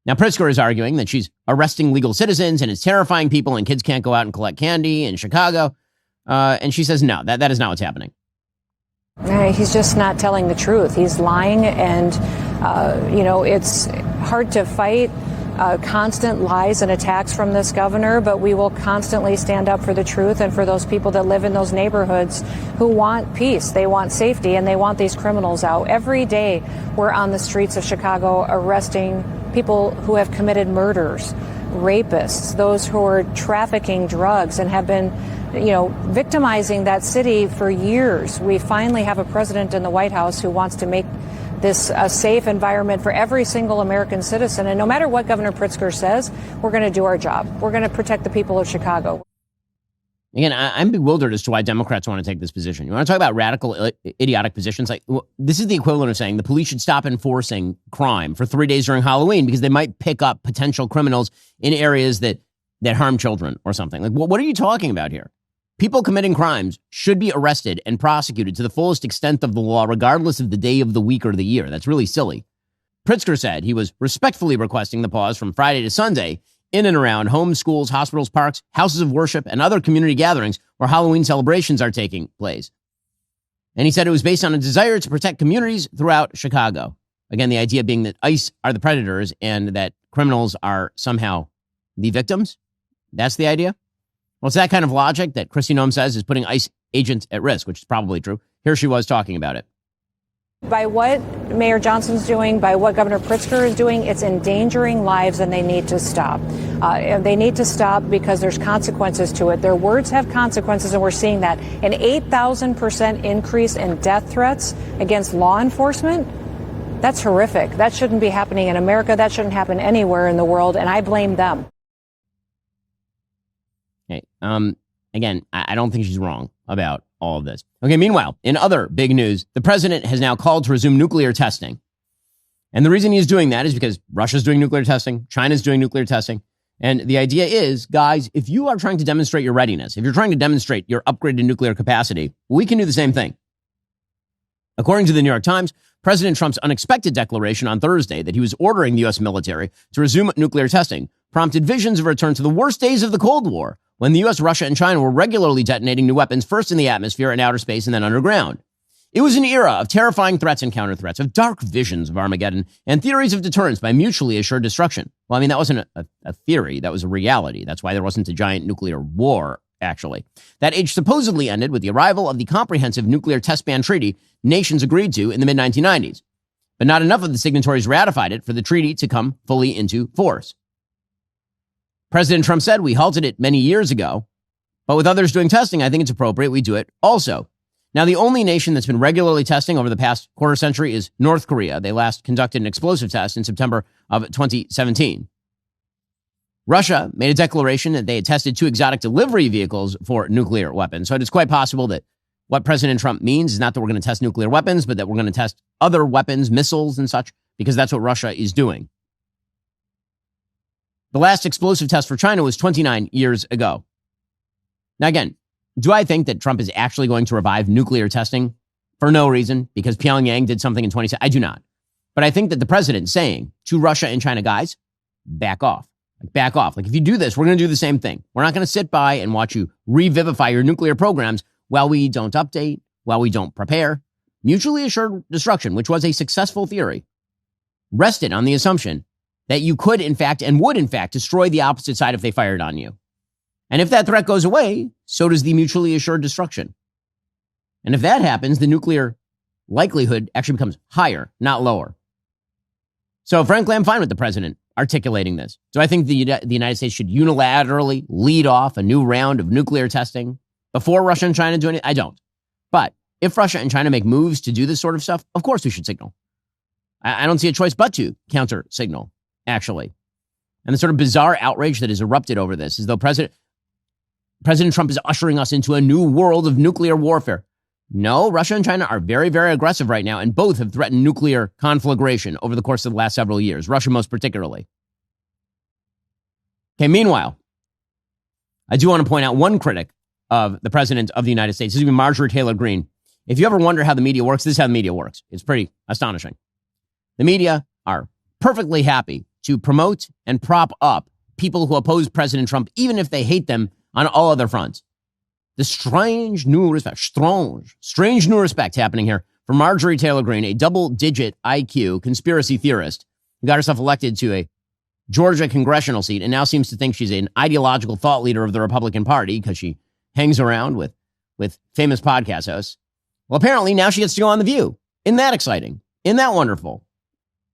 Now, Pritzker is arguing that she's arresting legal citizens and it's terrifying people and kids can't go out and collect candy in Chicago. And she says, no, that is not what's happening. He's just not telling the truth. He's lying. And, it's hard to fight constant lies and attacks from this governor, but we will constantly stand up for the truth and for those people that live in those neighborhoods who want peace, they want safety, and they want these criminals out. Every day we're on the streets of Chicago arresting people who have committed murders, rapists, those who are trafficking drugs and have been, victimizing that city for years. We finally have a president in the White House who wants to make this a safe environment for every single American citizen. And no matter what Governor Pritzker says, we're going to do our job. We're going to protect the people of Chicago. Again, I'm bewildered as to why Democrats want to take this position. You want to talk about radical, idiotic positions? Like, this is the equivalent of saying the police should stop enforcing crime for 3 days during Halloween because they might pick up potential criminals in areas that harm children or something. Like, what are you talking about here? People committing crimes should be arrested and prosecuted to the fullest extent of the law, regardless of the day of the week or the year. That's really silly. Pritzker said he was respectfully requesting the pause from Friday to Sunday in and around homes, schools, hospitals, parks, houses of worship, and other community gatherings where Halloween celebrations are taking place. And he said it was based on a desire to protect communities throughout Chicago. Again, the idea being that ICE are the predators and that criminals are somehow the victims. That's the idea. Well, it's that kind of logic that Kristi Noem says is putting ICE agents at risk, which is probably true. Here she was talking about it. By what Mayor Johnson's doing, by what Governor Pritzker is doing, it's endangering lives, and they need to stop. They need to stop because there's consequences to it. Their words have consequences, and we're seeing that. An 8,000% increase in death threats against law enforcement. That's horrific. That shouldn't be happening in America. That shouldn't happen anywhere in the world, and I blame them. Okay. Again, I don't think she's wrong about all of this. Okay. Meanwhile, in other big news, the president has now called to resume nuclear testing. And the reason he's doing that is because Russia's doing nuclear testing. China's doing nuclear testing. And the idea is, guys, if you are trying to demonstrate your readiness, if you're trying to demonstrate your upgraded nuclear capacity, we can do the same thing. According to the New York Times, President Trump's unexpected declaration on Thursday that he was ordering the U.S. military to resume nuclear testing prompted visions of a return to the worst days of the Cold War, when the U.S., Russia, and China were regularly detonating new weapons, first in the atmosphere and outer space and then underground. It was an era of terrifying threats and counter-threats, of dark visions of Armageddon, and theories of deterrence by mutually assured destruction. Well, I mean, that wasn't a theory. That was a reality. That's why there wasn't a giant nuclear war, actually. That age supposedly ended with the arrival of the Comprehensive Nuclear Test Ban Treaty nations agreed to in the mid-1990s. But not enough of the signatories ratified it for the treaty to come fully into force. President Trump said, we halted it many years ago, but with others doing testing, I think it's appropriate we do it also. Now, the only nation that's been regularly testing over the past quarter century is North Korea. They last conducted an explosive test in September of 2017. Russia made a declaration that they had tested 2 exotic delivery vehicles for nuclear weapons. So it is quite possible that what President Trump means is not that we're going to test nuclear weapons, but that we're going to test other weapons, missiles and such, because that's what Russia is doing. The last explosive test for China was 29 years ago. Now, again, do I think that Trump is actually going to revive nuclear testing for no reason because Pyongyang did something in 2017? I do not. But I think that the president saying to Russia and China, guys, back off. Back off. Like, if you do this, we're going to do the same thing. We're not going to sit by and watch you revivify your nuclear programs while we don't update, while we don't prepare. Mutually assured destruction, which was a successful theory, rested on the assumption that you could, in fact, and would, in fact, destroy the opposite side if they fired on you. And if that threat goes away, so does the mutually assured destruction. And if that happens, the nuclear likelihood actually becomes higher, not lower. So frankly, I'm fine with the president articulating this. Do I think the United States should unilaterally lead off a new round of nuclear testing before Russia and China do anything? I don't. But if Russia and China make moves to do this sort of stuff, of course we should signal. I don't see a choice but to counter signal, actually. And the sort of bizarre outrage that has erupted over this is though President Trump is ushering us into a new world of nuclear warfare. No, Russia and China are very, very aggressive right now, and both have threatened nuclear conflagration over the course of the last several years, Russia most particularly. Okay, meanwhile, I do want to point out one critic of the president of the United States. This is Marjorie Taylor Greene. If you ever wonder how the media works, this is how the media works. It's pretty astonishing. The media are perfectly happy to promote and prop up people who oppose President Trump, even if they hate them on all other fronts. The strange new respect happening here for Marjorie Taylor Greene, a double-digit IQ conspiracy theorist who got herself elected to a Georgia congressional seat and now seems to think she's an ideological thought leader of the Republican Party because she hangs around with famous podcast hosts. Well, apparently now she gets to go on The View. Isn't that exciting? Isn't that wonderful?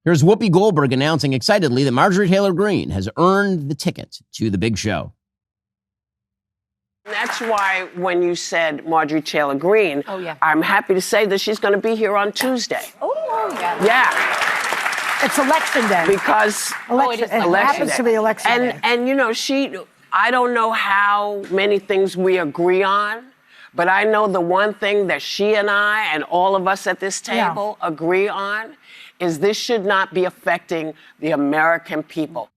Here's Whoopi Goldberg announcing excitedly that Marjorie Taylor Greene has earned the ticket to the big show. That's why when you said Marjorie Taylor Greene, I'm happy to say that she's going to be here on Tuesday. Oh, yeah. Yeah. It's election day. Because it happens to be election day. And, you know, I don't know how many things we agree on, but I know the one thing that she and I and all of us at this table agree on is this should not be affecting the American people.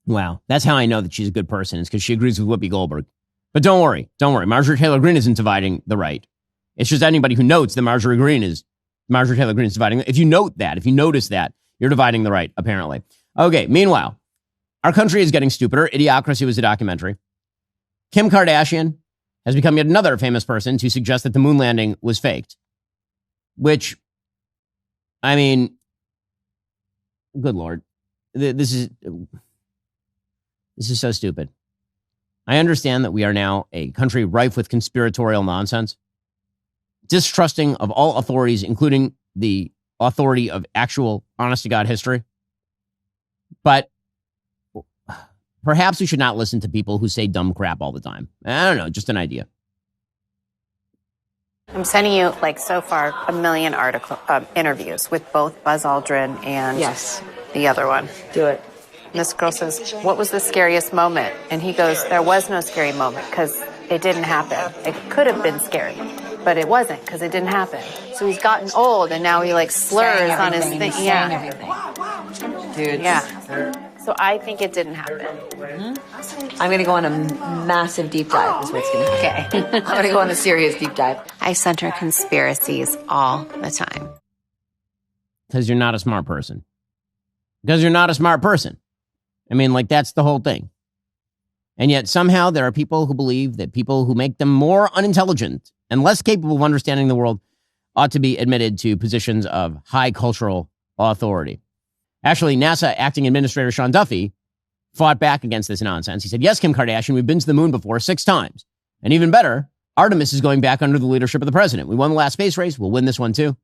Wow, that's how I know that she's a good person, is because she agrees with Whoopi Goldberg. But don't worry. Marjorie Taylor Greene isn't dividing the right. It's just anybody who notes that Marjorie Taylor Greene is dividing. If you notice that, you're dividing the right, apparently. Okay, meanwhile, our country is getting stupider. Idiocracy was a documentary. Kim Kardashian has become yet another famous person to suggest that the moon landing was faked. Which, I mean, good Lord. This is so stupid. I understand that we are now a country rife with conspiratorial nonsense, distrusting of all authorities, including the authority of actual honest-to-God history. But perhaps we should not listen to people who say dumb crap all the time. I don't know, just an idea. I'm sending you, so far, 1 million interviews with both Buzz Aldrin and the other one. Do it. And this girl says, what was the scariest moment? And he goes, there was no scary moment because it didn't happen. It could have been scary, but it wasn't because it didn't happen. So he's gotten old and now he slurs on his thing. Dude. Yeah. So I think it didn't happen. Mm-hmm. I'm going to go on a massive deep dive is what's going to happen. Okay. I'm going to go on a serious deep dive. I center conspiracies all the time. Because you're not a smart person. I mean, that's the whole thing. And yet somehow there are people who believe that people who make them more unintelligent and less capable of understanding the world ought to be admitted to positions of high cultural authority. Actually, NASA acting administrator Sean Duffy fought back against this nonsense. He said, yes, Kim Kardashian, we've been to the moon before 6 times. And even better, Artemis is going back under the leadership of the president. We won the last space race. We'll win this one too.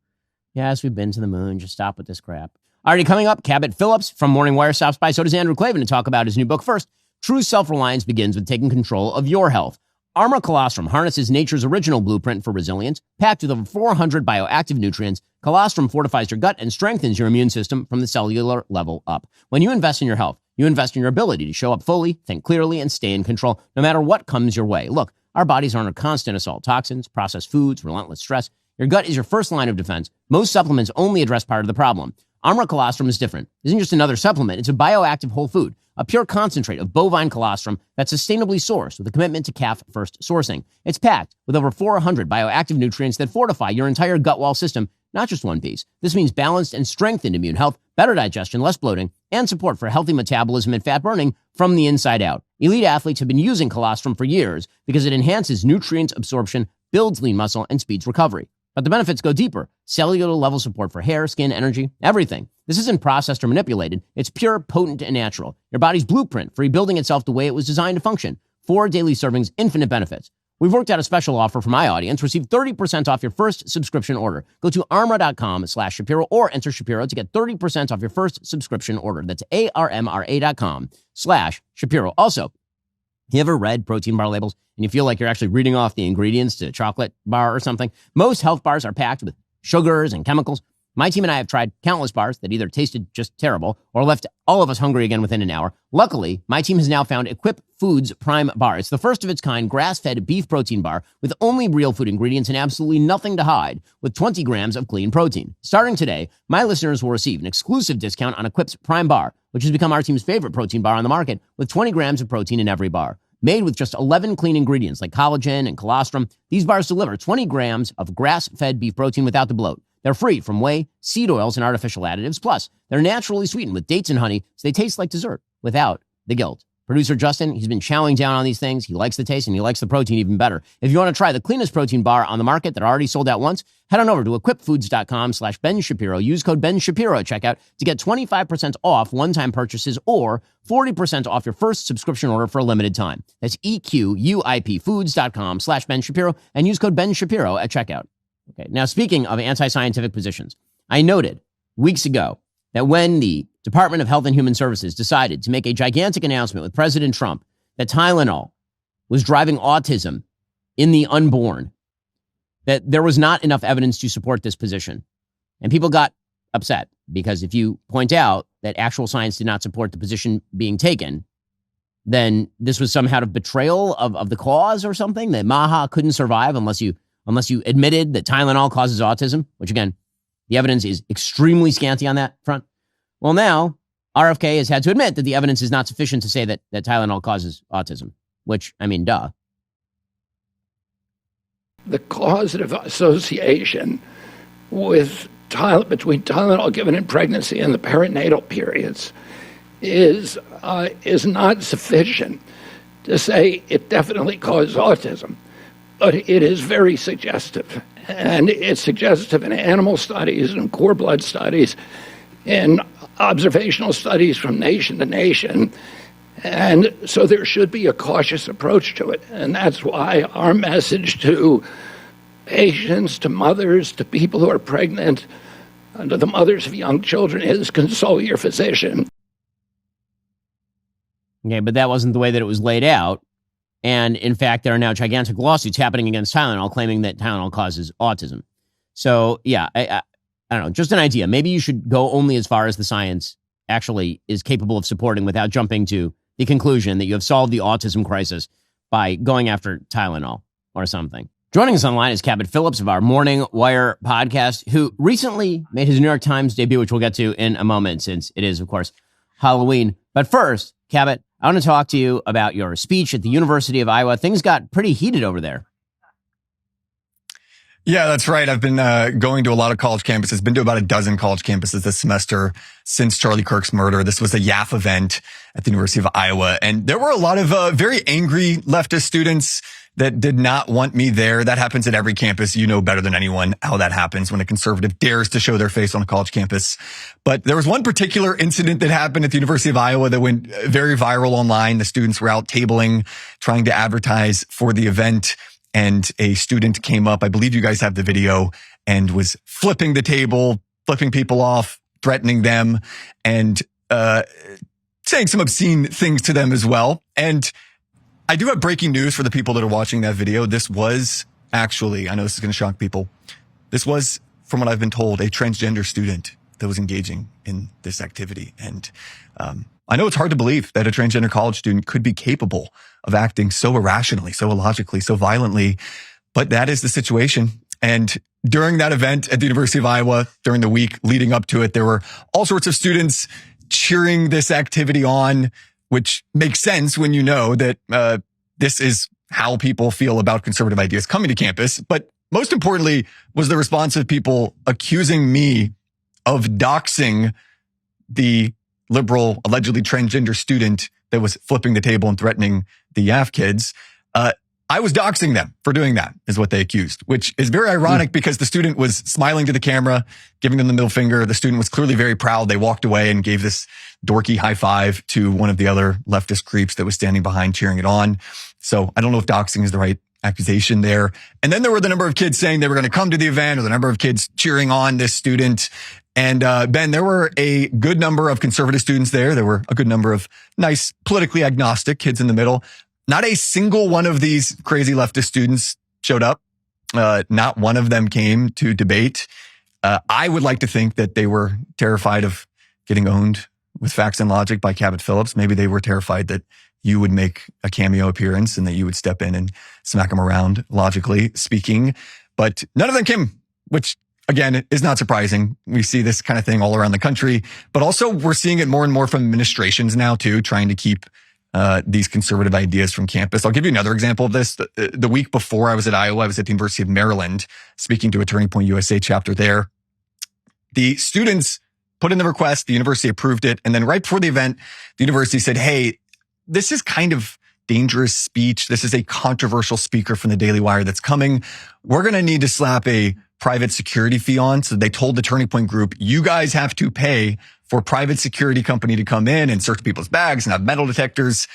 Yes, we've been to the moon. Just stop with this crap. Already coming up, Cabot Phillips from Morning Wire stops by. So does Andrew Klavan to talk about his new book. First, true self-reliance begins with taking control of your health. Armor Colostrum harnesses nature's original blueprint for resilience. Packed with over 400 bioactive nutrients, Colostrum fortifies your gut and strengthens your immune system from the cellular level up. When you invest in your health, you invest in your ability to show up fully, think clearly, and stay in control, no matter what comes your way. Look, our bodies are under constant assault. Toxins, processed foods, relentless stress. Your gut is your first line of defense. Most supplements only address part of the problem. Armra colostrum is different. It isn't just another supplement. It's a bioactive whole food, a pure concentrate of bovine colostrum that's sustainably sourced with a commitment to calf-first sourcing. It's packed with over 400 bioactive nutrients that fortify your entire gut wall system, not just one piece. This means balanced and strengthened immune health, better digestion, less bloating, and support for healthy metabolism and fat burning from the inside out. Elite athletes have been using colostrum for years because it enhances nutrient absorption, builds lean muscle, and speeds recovery. But the benefits go deeper. Cellular level support for hair, skin, energy, everything. This isn't processed or manipulated. It's pure, potent, and natural. Your body's blueprint for rebuilding itself the way it was designed to function. 4 daily servings, infinite benefits. We've worked out a special offer for my audience. Receive 30% off your first subscription order. Go to armra.com/Shapiro or enter Shapiro to get 30% off your first subscription order. That's armra.com/Shapiro. Also, you ever read protein bar labels and you feel like you're actually reading off the ingredients to a chocolate bar or something? Most health bars are packed with sugars and chemicals. My team and I have tried countless bars that either tasted just terrible or left all of us hungry again within an hour. Luckily, my team has now found Equip Foods Prime Bar. It's the first of its kind grass-fed beef protein bar with only real food ingredients and absolutely nothing to hide, with 20 grams of clean protein. Starting today, my listeners will receive an exclusive discount on Equip's Prime Bar, which has become our team's favorite protein bar on the market, with 20 grams of protein in every bar. Made with just 11 clean ingredients like collagen and colostrum, these bars deliver 20 grams of grass-fed beef protein without the bloat. They're free from whey, seed oils, and artificial additives. Plus, they're naturally sweetened with dates and honey, so they taste like dessert without the guilt. Producer Justin, he's been chowing down on these things. He likes the taste and he likes the protein even better. If you want to try the cleanest protein bar on the market that already sold out once, head on over to equipfoods.com/Ben Shapiro. Use code Ben Shapiro at checkout to get 25% off one-time purchases or 40% off your first subscription order for a limited time. That's EQUIPfoods.com/Ben Shapiro and use code Ben Shapiro at checkout. Okay. Now, speaking of anti-scientific positions, I noted weeks ago that when the Department of Health and Human Services decided to make a gigantic announcement with President Trump that Tylenol was driving autism in the unborn, that there was not enough evidence to support this position. And people got upset because if you point out that actual science did not support the position being taken, then this was somehow a betrayal of the cause or something, that MAHA couldn't survive unless you admitted that Tylenol causes autism, which again, the evidence is extremely scanty on that front. Well, now RFK has had to admit that the evidence is not sufficient to say that Tylenol causes autism, which, I mean, duh. The causative association between Tylenol given in pregnancy and the perinatal periods is not sufficient to say it definitely causes autism. But it is very suggestive, and it's suggestive in animal studies and core blood studies and observational studies from nation to nation. And so there should be a cautious approach to it. And that's why our message to patients, to mothers, to people who are pregnant, and to the mothers of young children is consult your physician. Okay, but that wasn't the way that it was laid out. And in fact, there are now gigantic lawsuits happening against Tylenol claiming that Tylenol causes autism. So yeah, I don't know, just an idea. Maybe you should go only as far as the science actually is capable of supporting without jumping to the conclusion that you have solved the autism crisis by going after Tylenol or something. Joining us online is Cabot Phillips of our Morning Wire podcast, who recently made his New York Times debut, which we'll get to in a moment since it is, of course, Halloween. But first, Cabot, I want to talk to you about your speech at the University of Iowa. Things got pretty heated over there. Yeah, that's right. I've been going to a lot of college campuses, been to about a dozen college campuses this semester since Charlie Kirk's murder. This was a YAF event at the University of Iowa. And there were a lot of very angry leftist students that did not want me there. That happens at every campus. You know better than anyone how that happens when a conservative dares to show their face on a college campus. But there was one particular incident that happened at the University of Iowa that went very viral online. The students were out tabling, trying to advertise for the event. And a student came up, I believe you guys have the video, and was flipping the table, flipping people off, threatening them, and saying some obscene things to them as well. And I do have breaking news for the people that are watching that video. This was actually, I know this is going to shock people, this was, from what I've been told, a transgender student that was engaging in this activity. And I know it's hard to believe that a transgender college student could be capable of acting so irrationally, so illogically, so violently, but that is the situation. And during that event at the University of Iowa, during the week leading up to it, there were all sorts of students cheering this activity on, which makes sense when you know that this is how people feel about conservative ideas coming to campus. But most importantly was the response of people accusing me of doxing the liberal, allegedly transgender student that was flipping the table and threatening the YAF kids. I was doxing them for doing that, is what they accused, which is very ironic because the student was smiling to the camera, giving them the middle finger. The student was clearly very proud. They walked away and gave this dorky high five to one of the other leftist creeps that was standing behind cheering it on. So I don't know if doxing is the right accusation there. And then there were the number of kids saying they were going to come to the event, or the number of kids cheering on this student. And Ben, there were a good number of conservative students there. There were a good number of nice, politically agnostic kids in the middle. Not a single one of these crazy leftist students showed up. Not one of them came to debate. I would like to think that they were terrified of getting owned with facts and logic by Cabot Phillips. Maybe they were terrified that you would make a cameo appearance and that you would step in and smack them around, logically speaking. But none of them came, which again is not surprising. We see this kind of thing all around the country, but also we're seeing it more and more from administrations now too, trying to keep these conservative ideas from campus. I'll give you another example of this. The week before I was at Iowa, I was at the University of Maryland speaking to a Turning Point USA chapter there. The students put in the request, the university approved it, and then right before the event, the university said, hey, this is kind of dangerous speech. This is a controversial speaker from the Daily Wire that's coming. We're going to need to slap a private security fee on. So they told the Turning Point group, you guys have to pay for a private security company to come in and search people's bags and have metal detectors.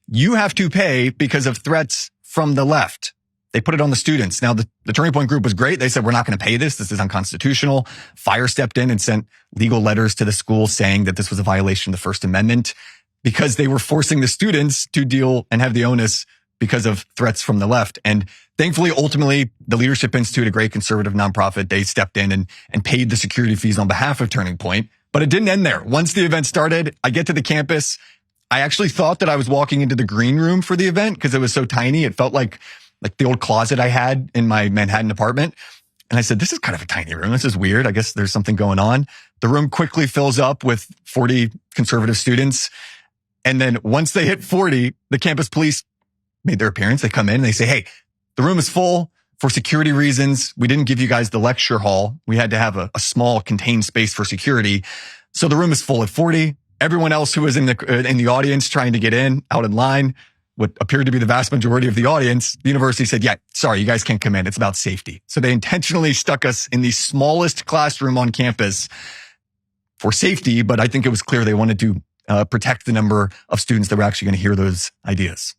You have to pay because of threats from the left. They put it on the students. Now, the Turning Point group was great. They said, we're not going to pay this. This is unconstitutional. Fire stepped in and sent legal letters to the school saying that this was a violation of the First Amendment because they were forcing the students to deal and have the onus because of threats from the left. And thankfully, ultimately, the Leadership Institute, a great conservative nonprofit, they stepped in and paid the security fees on behalf of Turning Point. But it didn't end there. Once the event started, I get to the campus. I actually thought that I was walking into the green room for the event because it was so tiny. It felt like the old closet I had in my Manhattan apartment. And I said, this is kind of a tiny room. This is weird. I guess there's something going on. The room quickly fills up with 40 conservative students. And then once they hit 40, the campus police made their appearance. They come in and they say, hey, the room is full. For security reasons, we didn't give you guys the lecture hall. We had to have a small contained space for security. So the room is full at 40. Everyone else who was in the audience trying to get in, out in line, what appeared to be the vast majority of the audience, the university said, yeah, sorry, you guys can't come in. It's about safety. So they intentionally stuck us in the smallest classroom on campus for safety. But I think it was clear they wanted to protect the number of students that were actually going to hear those ideas.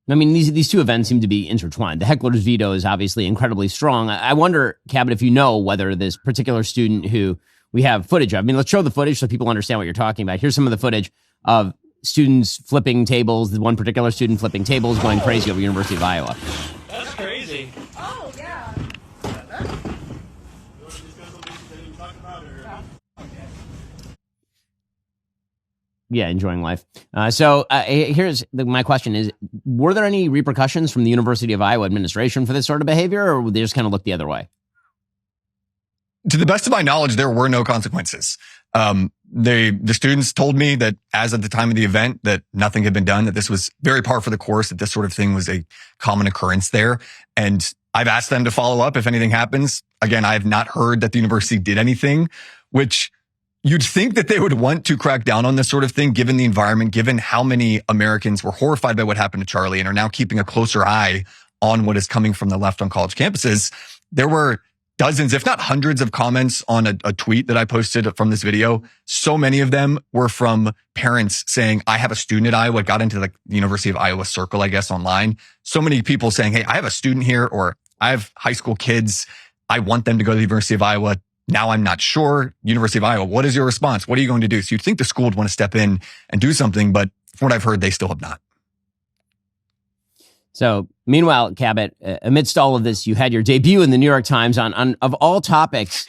I mean, these two events seem to be intertwined. The heckler's veto is obviously incredibly strong. I wonder, Cabot, if you know whether this particular student who we have footage of, I mean, let's show the footage so people understand what you're talking about. Here's some of the footage of students flipping tables. The one particular student flipping tables, going crazy over University of Iowa. That's crazy. Oh, yeah. Yeah, enjoying life. Here's my question is, were there any repercussions from the University of Iowa administration for this sort of behavior, or would they just kind of look the other way? To the best of my knowledge, there were no consequences. The students told me that as of the time of the event, that nothing had been done, that this was very par for the course, that this sort of thing was a common occurrence there. And I've asked them to follow up if anything happens. Again, I have not heard that the university did anything, which you'd think that they would want to crack down on this sort of thing, given the environment, given how many Americans were horrified by what happened to Charlie and are now keeping a closer eye on what is coming from the left on college campuses. There were dozens, if not hundreds of comments on a tweet that I posted from this video. So many of them were from parents saying, I have a student at Iowa, got into the University of Iowa circle, I guess, online. So many people saying, hey, I have a student here, or I have high school kids. I want them to go to the University of Iowa. Now I'm not sure. University of Iowa, what is your response? What are you going to do? So you'd think the school would want to step in and do something, but from what I've heard, they still have not. So meanwhile, Cabot, amidst all of this, you had your debut in the New York Times on of all topics,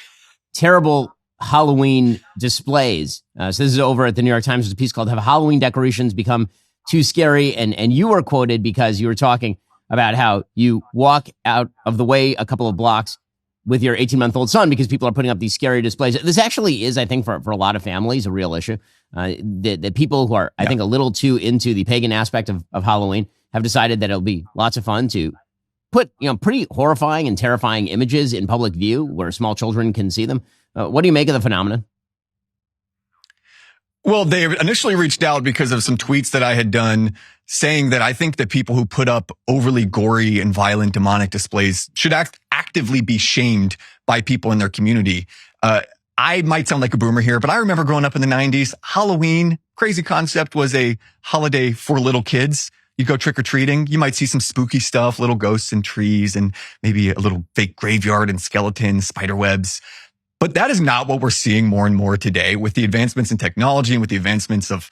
terrible Halloween displays. So this is over at the New York Times. There's a piece called "Have Halloween Decorations Become Too Scary?" And you were quoted because you were talking about how you walk out of the way a couple of blocks with your 18-month-old son because people are putting up these scary displays. This actually is, I think, for a lot of families, a real issue. That people who are, I think, a little too into the pagan aspect of Halloween have decided that it'll be lots of fun to put, pretty horrifying and terrifying images in public view where small children can see them. What do you make of the phenomenon? Well, they initially reached out because of some tweets that I had done saying that I think that people who put up overly gory and violent demonic displays should actively be shamed by people in their community. I might sound like a boomer here, but I remember growing up in the 90s, Halloween, crazy concept, was a holiday for little kids. You go trick-or-treating, you might see some spooky stuff, little ghosts and trees and maybe a little fake graveyard and skeletons, spider webs. But that is not what we're seeing more and more today with the advancements in technology and with the advancements of,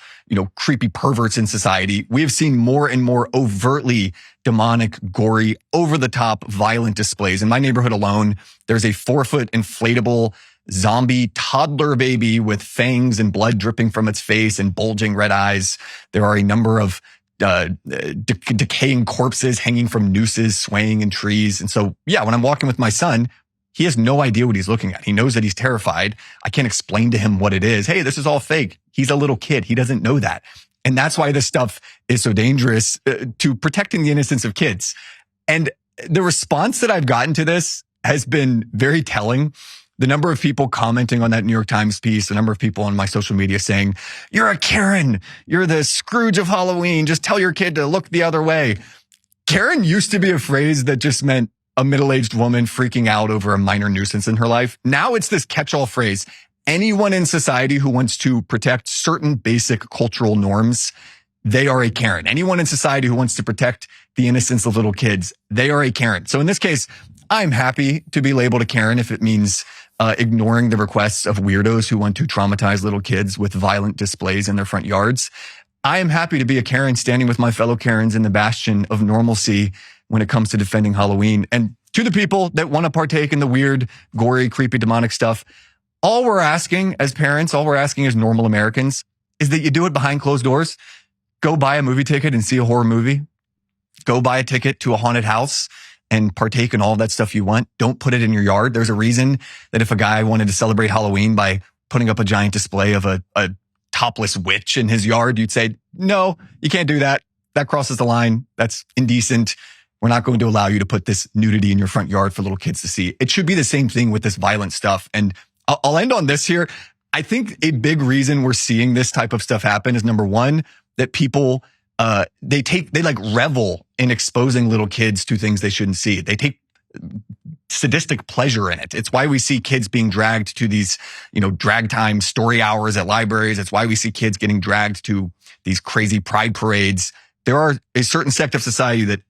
creepy perverts in society. We have seen more and more overtly demonic, gory, over-the-top, violent displays. In my neighborhood alone, there's a 4-foot inflatable zombie toddler baby with fangs and blood dripping from its face and bulging red eyes. There are a number of decaying corpses hanging from nooses, swaying in trees. And so, when I'm walking with my son, he has no idea what he's looking at. He knows that he's terrified. I can't explain to him what it is. Hey, this is all fake. He's a little kid. He doesn't know that. And that's why this stuff is so dangerous to protecting the innocence of kids. And the response that I've gotten to this has been very telling. The number of people commenting on that New York Times piece, the number of people on my social media saying, "You're a Karen. You're the Scrooge of Halloween. Just tell your kid to look the other way." Karen used to be a phrase that just meant a middle-aged woman freaking out over a minor nuisance in her life. Now it's this catch-all phrase. Anyone in society who wants to protect certain basic cultural norms, they are a Karen. Anyone in society who wants to protect the innocence of little kids, they are a Karen. So in this case, I'm happy to be labeled a Karen if it means ignoring the requests of weirdos who want to traumatize little kids with violent displays in their front yards. I am happy to be a Karen standing with my fellow Karens in the bastion of normalcy when it comes to defending Halloween. And to the people that want to partake in the weird, gory, creepy, demonic stuff, all we're asking as parents, all we're asking as normal Americans is that you do it behind closed doors. Go buy a movie ticket and see a horror movie. Go buy a ticket to a haunted house and partake in all that stuff you want. Don't put it in your yard. There's a reason that if a guy wanted to celebrate Halloween by putting up a giant display of a topless witch in his yard, you'd say, no, you can't do that. That crosses the line. That's indecent. We're not going to allow you to put this nudity in your front yard for little kids to see. It should be the same thing with this violent stuff. And I'll end on this here. I think a big reason we're seeing this type of stuff happen is, number one, that people, they revel in exposing little kids to things they shouldn't see. They take sadistic pleasure in it. It's why we see kids being dragged to these, drag time story hours at libraries. It's why we see kids getting dragged to these crazy pride parades. There are a certain sect of society that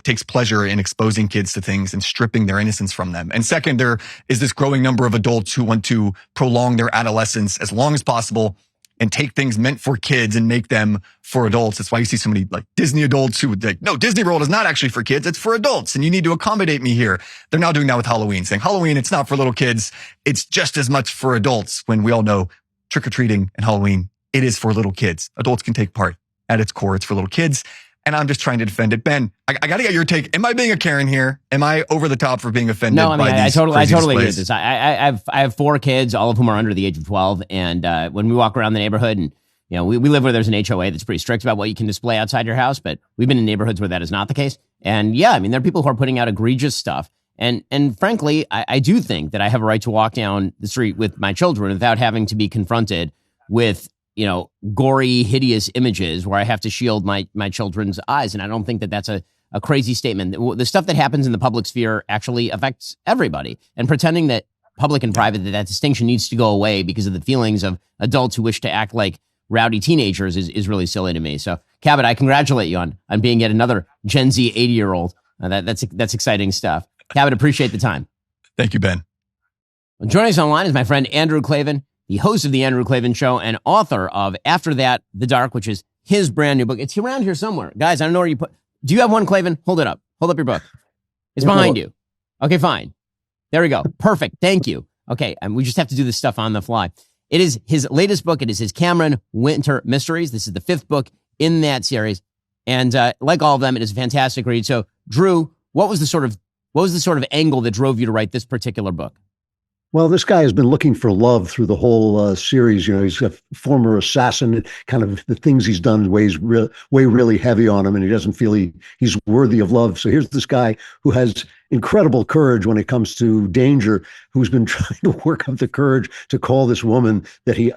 takes pleasure in exposing kids to things and stripping their innocence from them. And second, there is this growing number of adults who want to prolong their adolescence as long as possible and take things meant for kids and make them for adults. That's why you see so many Disney adults who would no, Disney World is not actually for kids. It's for adults. And you need to accommodate me here. They're now doing that with Halloween, saying Halloween, it's not for little kids. It's just as much for adults, when we all know trick-or-treating and Halloween, it is for little kids. Adults can take part. At its core, it's for little kids. And I'm just trying to defend it. Ben, I got to get your take. Am I being a Karen here? Am I over the top for being offended? No, I mean, by these I totally displays? agree with this. I have 4 kids, all of whom are under the age of 12. And when we walk around the neighborhood, and we live where there's an HOA that's pretty strict about what you can display outside your house, but we've been in neighborhoods where that is not the case. And there are people who are putting out egregious stuff. And frankly, I do think that I have a right to walk down the street with my children without having to be confronted with gory, hideous images where I have to shield my children's eyes. And I don't think that that's a crazy statement. The stuff that happens in the public sphere actually affects everybody. And pretending that public and private, that distinction needs to go away because of the feelings of adults who wish to act like rowdy teenagers is really silly to me. So, Cabot, I congratulate you on being yet another Gen Z 80-year-old. That's exciting stuff. Cabot, appreciate the time. Thank you, Ben. Well, joining us online is my friend Andrew Klavan, the host of The Andrew Klavan Show and author of After That, The Dark, which is his brand new book. It's around here somewhere. Guys, I don't know where you put... Do you have one, Klavan? Hold it up. Hold up your book. It's behind you. Okay, fine. There we go. Perfect. Thank you. Okay, and we just have to do this stuff on the fly. It is his latest book. It is his Cameron Winter Mysteries. This is the 5th book in that series. And like all of them, it is a fantastic read. So Drew, what was the sort of angle that drove you to write this particular book? Well, this guy has been looking for love through the whole series. You know, he's a former assassin. Kind of the things he's done weigh really heavy on him, and he doesn't feel he's worthy of love. So here's this guy who has incredible courage when it comes to danger, who's been trying to work up the courage to call this woman that he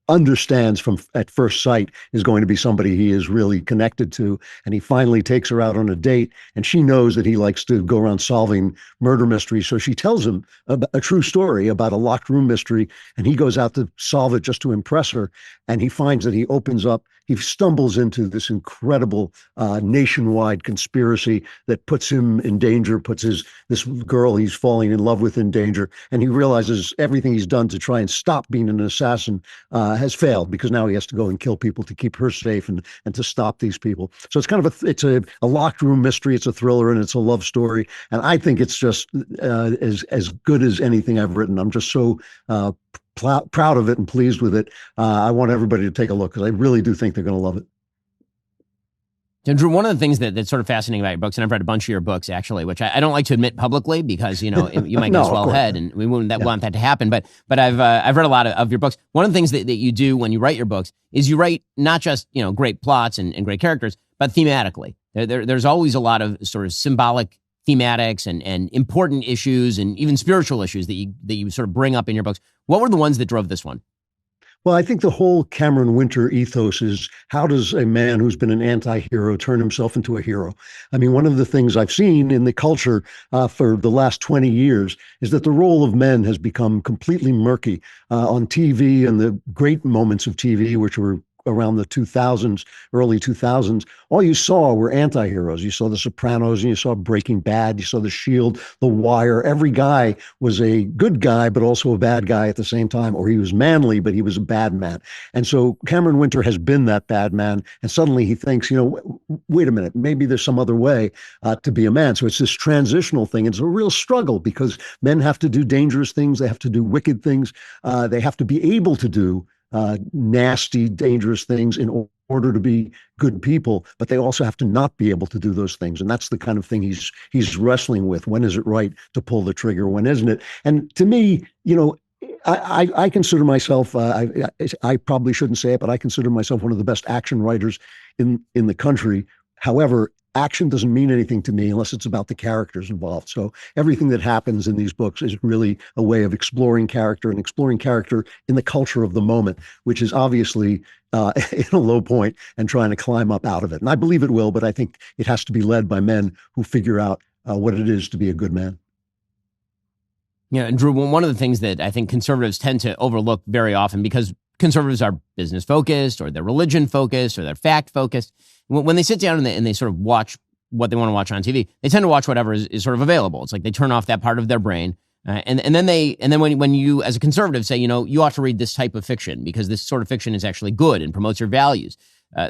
understands from at first sight is going to be somebody he is really connected to. And he finally takes her out on a date, and she knows that he likes to go around solving murder mysteries. So she tells him a true story about a locked room mystery, and he goes out to solve it just to impress her. And he finds that he stumbles into this incredible nationwide conspiracy that puts him in danger, puts this girl he's falling in love with in danger. And he realizes everything he's done to try and stop being an assassin has failed, because now he has to go and kill people to keep her safe and to stop these people. So it's kind of a locked room mystery. It's a thriller, and it's a love story. And I think it's just as good as anything I've written. I'm just so proud of it and pleased with it. I want everybody to take a look, because I really do think they're going to love it. And Drew, one of the things that's sort of fascinating about your books, and I've read a bunch of your books actually, which I don't like to admit publicly because, you might get a swell head, and we wouldn't want that to happen. But I've read a lot of your books. One of the things that you do when you write your books is you write not just, great plots and great characters, but thematically. There's always a lot of sort of symbolic thematics and important issues and even spiritual issues that you sort of bring up in your books. What were the ones that drove this one? Well, I think the whole Cameron Winter ethos is, how does a man who's been an anti-hero turn himself into a hero? I mean, one of the things I've seen in the culture for the last 20 years is that the role of men has become completely murky on TV, and the great moments of TV, which were around the 2000s, early 2000s, all you saw were anti-heroes. You saw The Sopranos, and you saw Breaking Bad, you saw The Shield, The Wire. Every guy was a good guy, but also a bad guy at the same time, or he was manly, but he was a bad man. And so Cameron Winter has been that bad man, and suddenly he thinks, wait a minute, maybe there's some other way to be a man. So it's this transitional thing. It's a real struggle, because men have to do dangerous things. They have to do wicked things. They have to be able to do nasty, dangerous things in order to be good people, but they also have to not be able to do those things. And that's the kind of thing he's wrestling with. When is it right to pull the trigger? When isn't it? And to me, I consider myself, I probably shouldn't say it, but I consider myself one of the best action writers in the country. However, action doesn't mean anything to me unless it's about the characters involved. So everything that happens in these books is really a way of exploring character, and exploring character in the culture of the moment, which is obviously in a low point, and trying to climb up out of it. And I believe it will, but I think it has to be led by men who figure out what it is to be a good man. Yeah, and Drew, one of the things that I think conservatives tend to overlook very often, because conservatives are business focused, or they're religion focused, or they're fact focused, when they sit down and they sort of watch what they want to watch on TV, they tend to watch whatever is sort of available. It's like they turn off that part of their brain, and then when you as a conservative say, you ought to read this type of fiction because this sort of fiction is actually good and promotes your values,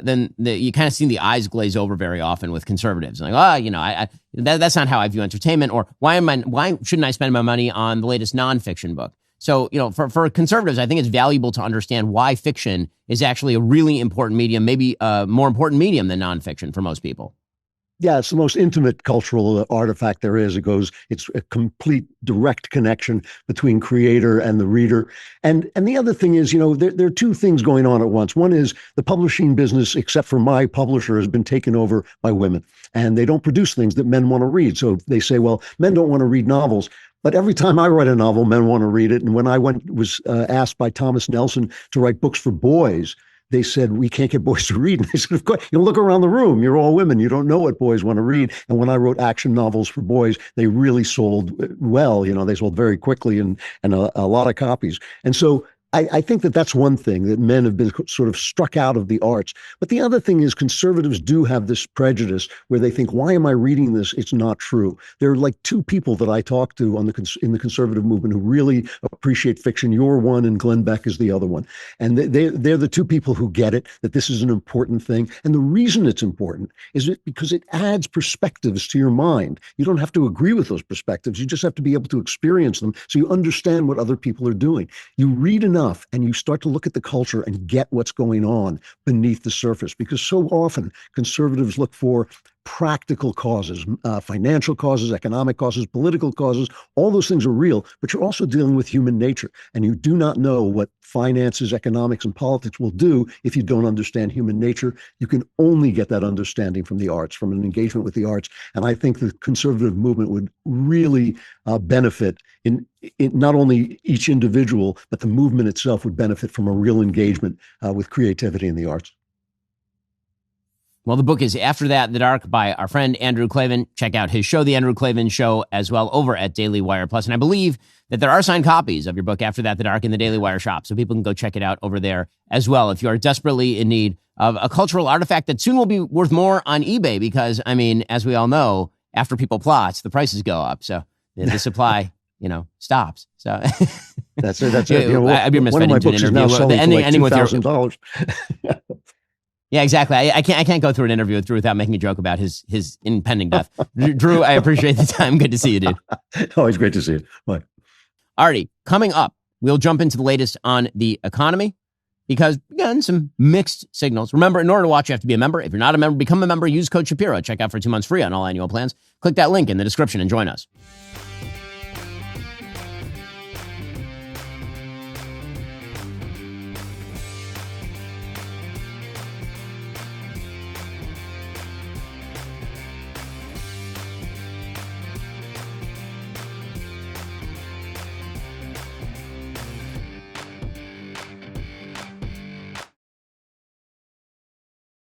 then you kind of see the eyes glaze over very often with conservatives. Like, that's not how I view entertainment, or why shouldn't I spend my money on the latest nonfiction book? So, for conservatives, I think it's valuable to understand why fiction is actually a really important medium, maybe a more important medium than nonfiction for most people. Yeah, it's the most intimate cultural artifact there is. It's a complete direct connection between creator and the reader. And the other thing is, there are two things going on at once. One is the publishing business, except for my publisher, has been taken over by women, and they don't produce things that men want to read. So they say, well, men don't want to read novels. But every time I write a novel, men want to read it. And when I was asked by Thomas Nelson to write books for boys, they said, we can't get boys to read. And I said, of course, look around the room. You're all women. You don't know what boys want to read. And when I wrote action novels for boys, they really sold well. They sold very quickly and a lot of copies. And so I think that's one thing, that men have been sort of struck out of the arts. But the other thing is, conservatives do have this prejudice where they think, why am I reading this? It's not true. There are like two people that I talk to in the conservative movement who really appreciate fiction. You're one, and Glenn Beck is the other one. And they're the two people who get it, that this is an important thing. And the reason it's important is because it adds perspectives to your mind. You don't have to agree with those perspectives. You just have to be able to experience them so you understand what other people are doing. You read enough and you start to look at the culture and get what's going on beneath the surface, because so often conservatives look for practical causes, financial causes, economic causes, political causes. All those things are real, but you're also dealing with human nature. And you do not know what finances, economics, and politics will do if you don't understand human nature. You can only get that understanding from the arts, from an engagement with the arts. And I think the conservative movement would really benefit in not only each individual, but the movement itself would benefit from a real engagement with creativity in the arts. Well, the book is After That in the Dark by our friend Andrew Klavan. Check out his show, The Andrew Klavan Show, as well over at Daily Wire Plus. And I believe that there are signed copies of your book, After That in the Dark, in the Daily Wire shop. So people can go check it out over there as well if you are desperately in need of a cultural artifact that soon will be worth more on eBay because, I mean, as we all know, after people plot, the prices go up. So the supply, stops. So that's it. One of my books is now selling for like $2,000. Yeah, exactly. I can't go through an interview with Drew without making a joke about his impending death. Drew, I appreciate the time. Good to see you, dude. Always great to see you. Bye. Alrighty, coming up, we'll jump into the latest on the economy because, again, some mixed signals. Remember, in order to watch, you have to be a member. If you're not a member, become a member. Use code Shapiro. Check out for 2 months free on all annual plans. Click that link in the description and join us.